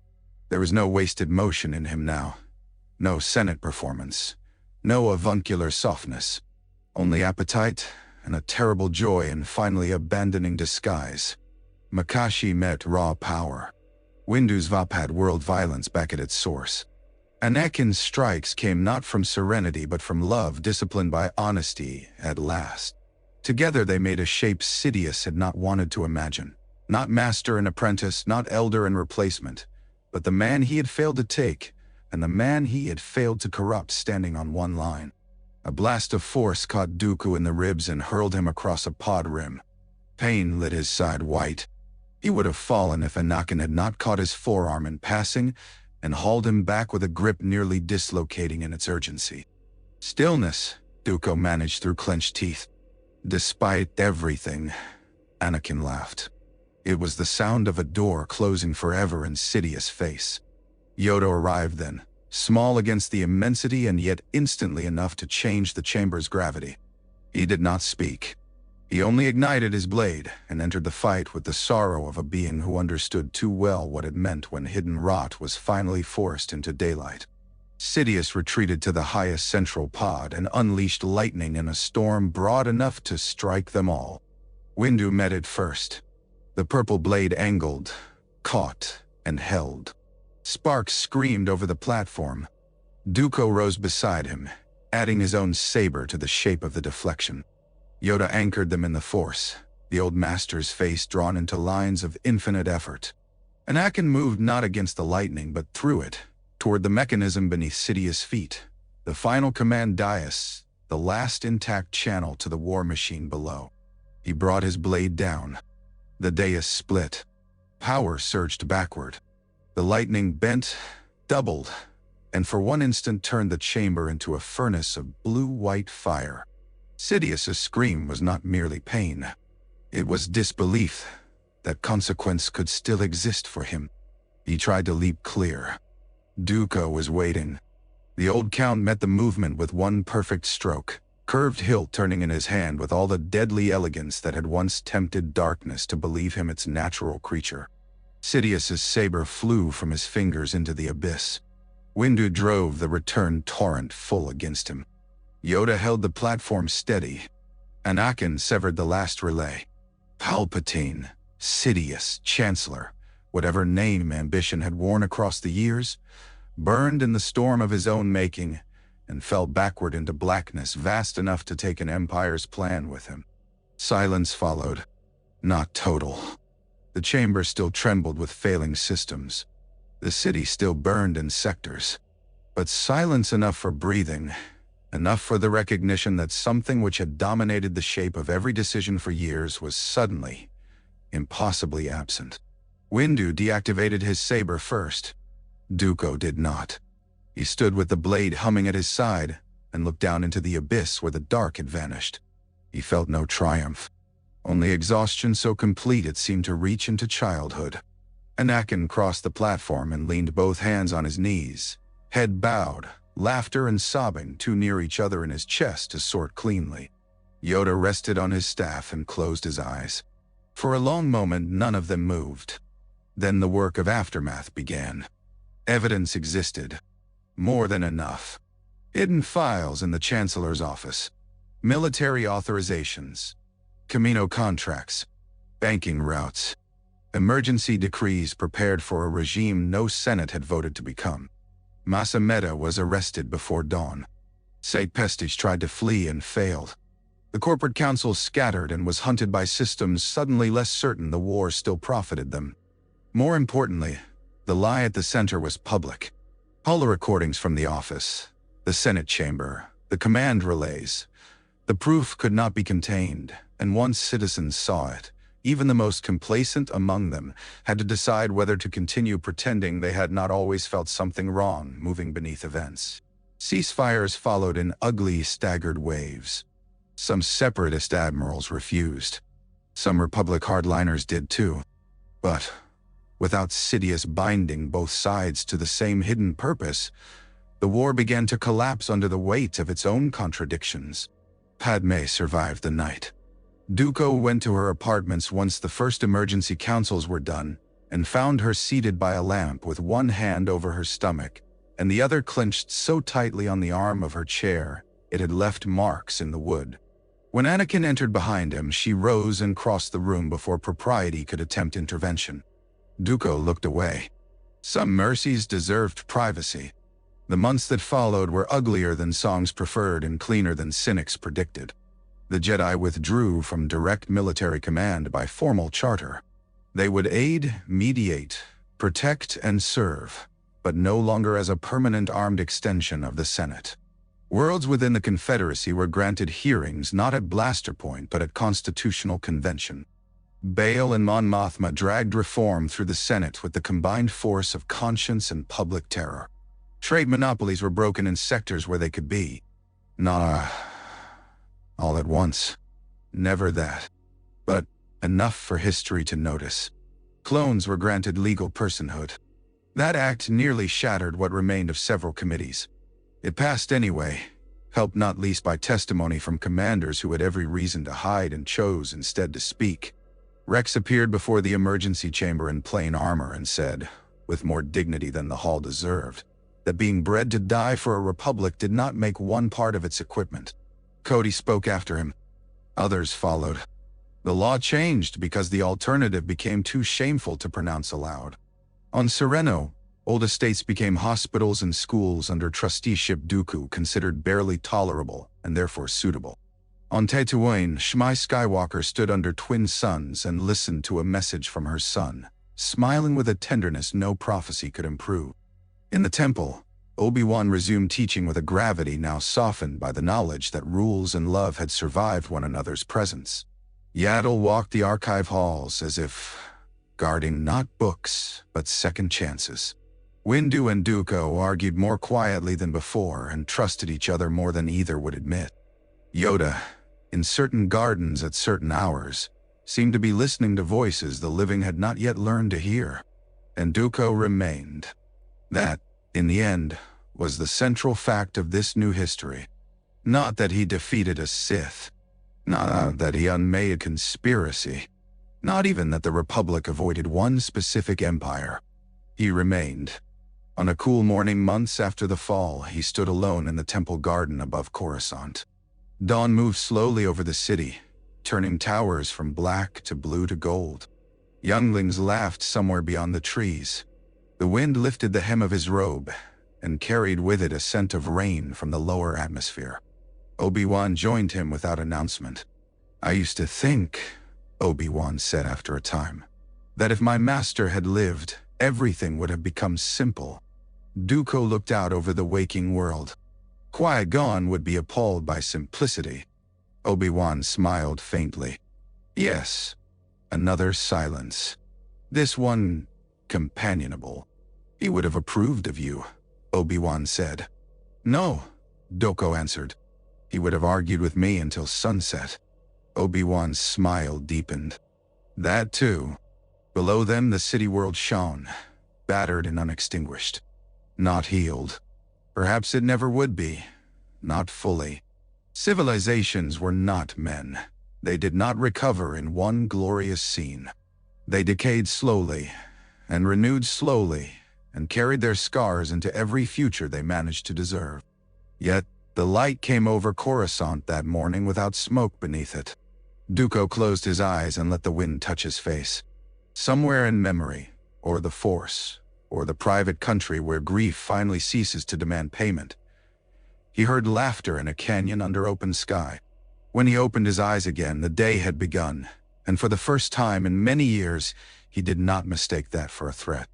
There was no wasted motion in him now. No Senate performance. No avuncular softness. Only appetite and a terrible joy in finally abandoning disguise. Makashi met raw power. Windu's Vap had world violence back at its source. Anakin's strikes came not from serenity but from love disciplined by honesty at last. Together they made a shape Sidious had not wanted to imagine. Not master and apprentice, not elder and replacement, but the man he had failed to take, and the man he had failed to corrupt standing on one line. A blast of force caught Dooku in the ribs and hurled him across a pod rim. Pain lit his side white. He would have fallen if Anakin had not caught his forearm in passing and hauled him back with a grip nearly dislocating in its urgency. Stillness, Dooku managed through clenched teeth. Despite everything, Anakin laughed. It was the sound of a door closing forever in Sidious' face. Yoda arrived then, small against the immensity and yet instantly enough to change the chamber's gravity. He did not speak. He only ignited his blade and entered the fight with the sorrow of a being who understood too well what it meant when hidden rot was finally forced into daylight. Sidious retreated to the highest central pod and unleashed lightning in a storm broad enough to strike them all. Windu met it first. The purple blade angled, caught, and held. Sparks screamed over the platform. Dooku rose beside him, adding his own saber to the shape of the deflection. Yoda anchored them in the Force, the old master's face drawn into lines of infinite effort. Anakin moved not against the lightning but through it, toward the mechanism beneath Sidious' feet, the final command dais, the last intact channel to the war machine below. He brought his blade down. The dais split. Power surged backward. The lightning bent, doubled, and for one instant turned the chamber into a furnace of blue-white fire. Sidious's scream was not merely pain. It was disbelief that consequence could still exist for him. He tried to leap clear. Dooku was waiting. The old Count met the movement with one perfect stroke, curved hilt turning in his hand with all the deadly elegance that had once tempted darkness to believe him its natural creature. Sidious's saber flew from his fingers into the abyss. Windu drove the return torrent full against him. Yoda held the platform steady. Anakin severed the last relay. Palpatine, Sidious, Chancellor, whatever name ambition had worn across the years, burned in the storm of his own making and fell backward into blackness vast enough to take an empire's plan with him. Silence followed. Not total. The chamber still trembled with failing systems. The city still burned in sectors. But silence enough for breathing, enough for the recognition that something which had dominated the shape of every decision for years was suddenly, impossibly absent. Windu deactivated his saber first. Dooku did not. He stood with the blade humming at his side and looked down into the abyss where the dark had vanished. He felt no triumph, only exhaustion so complete it seemed to reach into childhood. Anakin crossed the platform and leaned both hands on his knees, head bowed, laughter and sobbing too near each other in his chest to sort cleanly. Yoda rested on his staff and closed his eyes. For a long moment none of them moved. Then the work of aftermath began. Evidence existed. More than enough. Hidden files in the Chancellor's office. Military authorizations. Camino contracts. Banking routes. Emergency decrees prepared for a regime no Senate had voted to become. Masameda was arrested before dawn. Saint Pestige tried to flee and failed. The corporate council scattered and was hunted by systems suddenly less certain the war still profited them. More importantly, the lie at the center was public. All the recordings from the office, the Senate chamber, the command relays. The proof could not be contained, and once citizens saw it, even the most complacent among them had to decide whether to continue pretending they had not always felt something wrong moving beneath events. Ceasefires followed in ugly, staggered waves. Some separatist admirals refused. Some Republic hardliners did too. But without Sidious binding both sides to the same hidden purpose, the war began to collapse under the weight of its own contradictions. Padme survived the night. Dooku went to her apartments once the first emergency councils were done and found her seated by a lamp with one hand over her stomach and the other clenched so tightly on the arm of her chair it had left marks in the wood. When Anakin entered behind him, she rose and crossed the room before propriety could attempt intervention. Dooku looked away. Some mercies deserved privacy. The months that followed were uglier than Song's preferred and cleaner than cynics predicted. The Jedi withdrew from direct military command by formal charter. They would aid, mediate, protect, and serve, but no longer as a permanent armed extension of the Senate. Worlds within the Confederacy were granted hearings not at blaster point but at constitutional convention. Bail and Mon Mothma dragged reform through the Senate with the combined force of conscience and public terror. Trade monopolies were broken in sectors where they could be. Not all at once. Never that. But enough for history to notice. Clones were granted legal personhood. That act nearly shattered what remained of several committees. It passed anyway, helped not least by testimony from commanders who had every reason to hide and chose instead to speak. Rex appeared before the emergency chamber in plain armor and said, with more dignity than the hall deserved, that being bred to die for a republic did not make one part of its equipment. Cody spoke after him. Others followed. The law changed because the alternative became too shameful to pronounce aloud. On Sereno, old estates became hospitals and schools under trusteeship Dooku considered barely tolerable and therefore suitable. On Tatooine, Shmi Skywalker stood under twin suns and listened to a message from her son, smiling with a tenderness no prophecy could improve. In the temple, Obi-Wan resumed teaching with a gravity now softened by the knowledge that rules and love had survived one another's presence. Yaddle walked the archive halls as if guarding not books, but second chances. Windu and Dooku argued more quietly than before and trusted each other more than either would admit. Yoda, in certain gardens at certain hours, seemed to be listening to voices the living had not yet learned to hear. And Dooku remained. That, in the end, was the central fact of this new history. Not that he defeated a Sith. Not that he unmade a conspiracy. Not even that the Republic avoided one specific empire. He remained. On a cool morning months after the fall, he stood alone in the temple garden above Coruscant. Dawn moved slowly over the city, turning towers from black to blue to gold. Younglings laughed somewhere beyond the trees. The wind lifted the hem of his robe and carried with it a scent of rain from the lower atmosphere. Obi-Wan joined him without announcement. "I used to think," Obi-Wan said after a time, "that if my master had lived, everything would have become simple." Dooku looked out over the waking world. Kwai Gon would be appalled by simplicity. Obi-Wan smiled faintly. "Yes." Another silence. This one companionable. "He would have approved of you," Obi-Wan said. "No," Dooku answered. "He would have argued with me until sunset." Obi-Wan's smile deepened. That too. Below them the city world shone, battered and unextinguished. Not healed. Perhaps it never would be. Not fully. Civilizations were not men. They did not recover in one glorious scene. They decayed slowly, and renewed slowly, and carried their scars into every future they managed to deserve. Yet, the light came over Coruscant that morning without smoke beneath it. Dooku closed his eyes and let the wind touch his face. Somewhere in memory, or the Force, or the private country where grief finally ceases to demand payment, he heard laughter in a canyon under open sky. When he opened his eyes again, the day had begun, and for the first time in many years, he did not mistake that for a threat.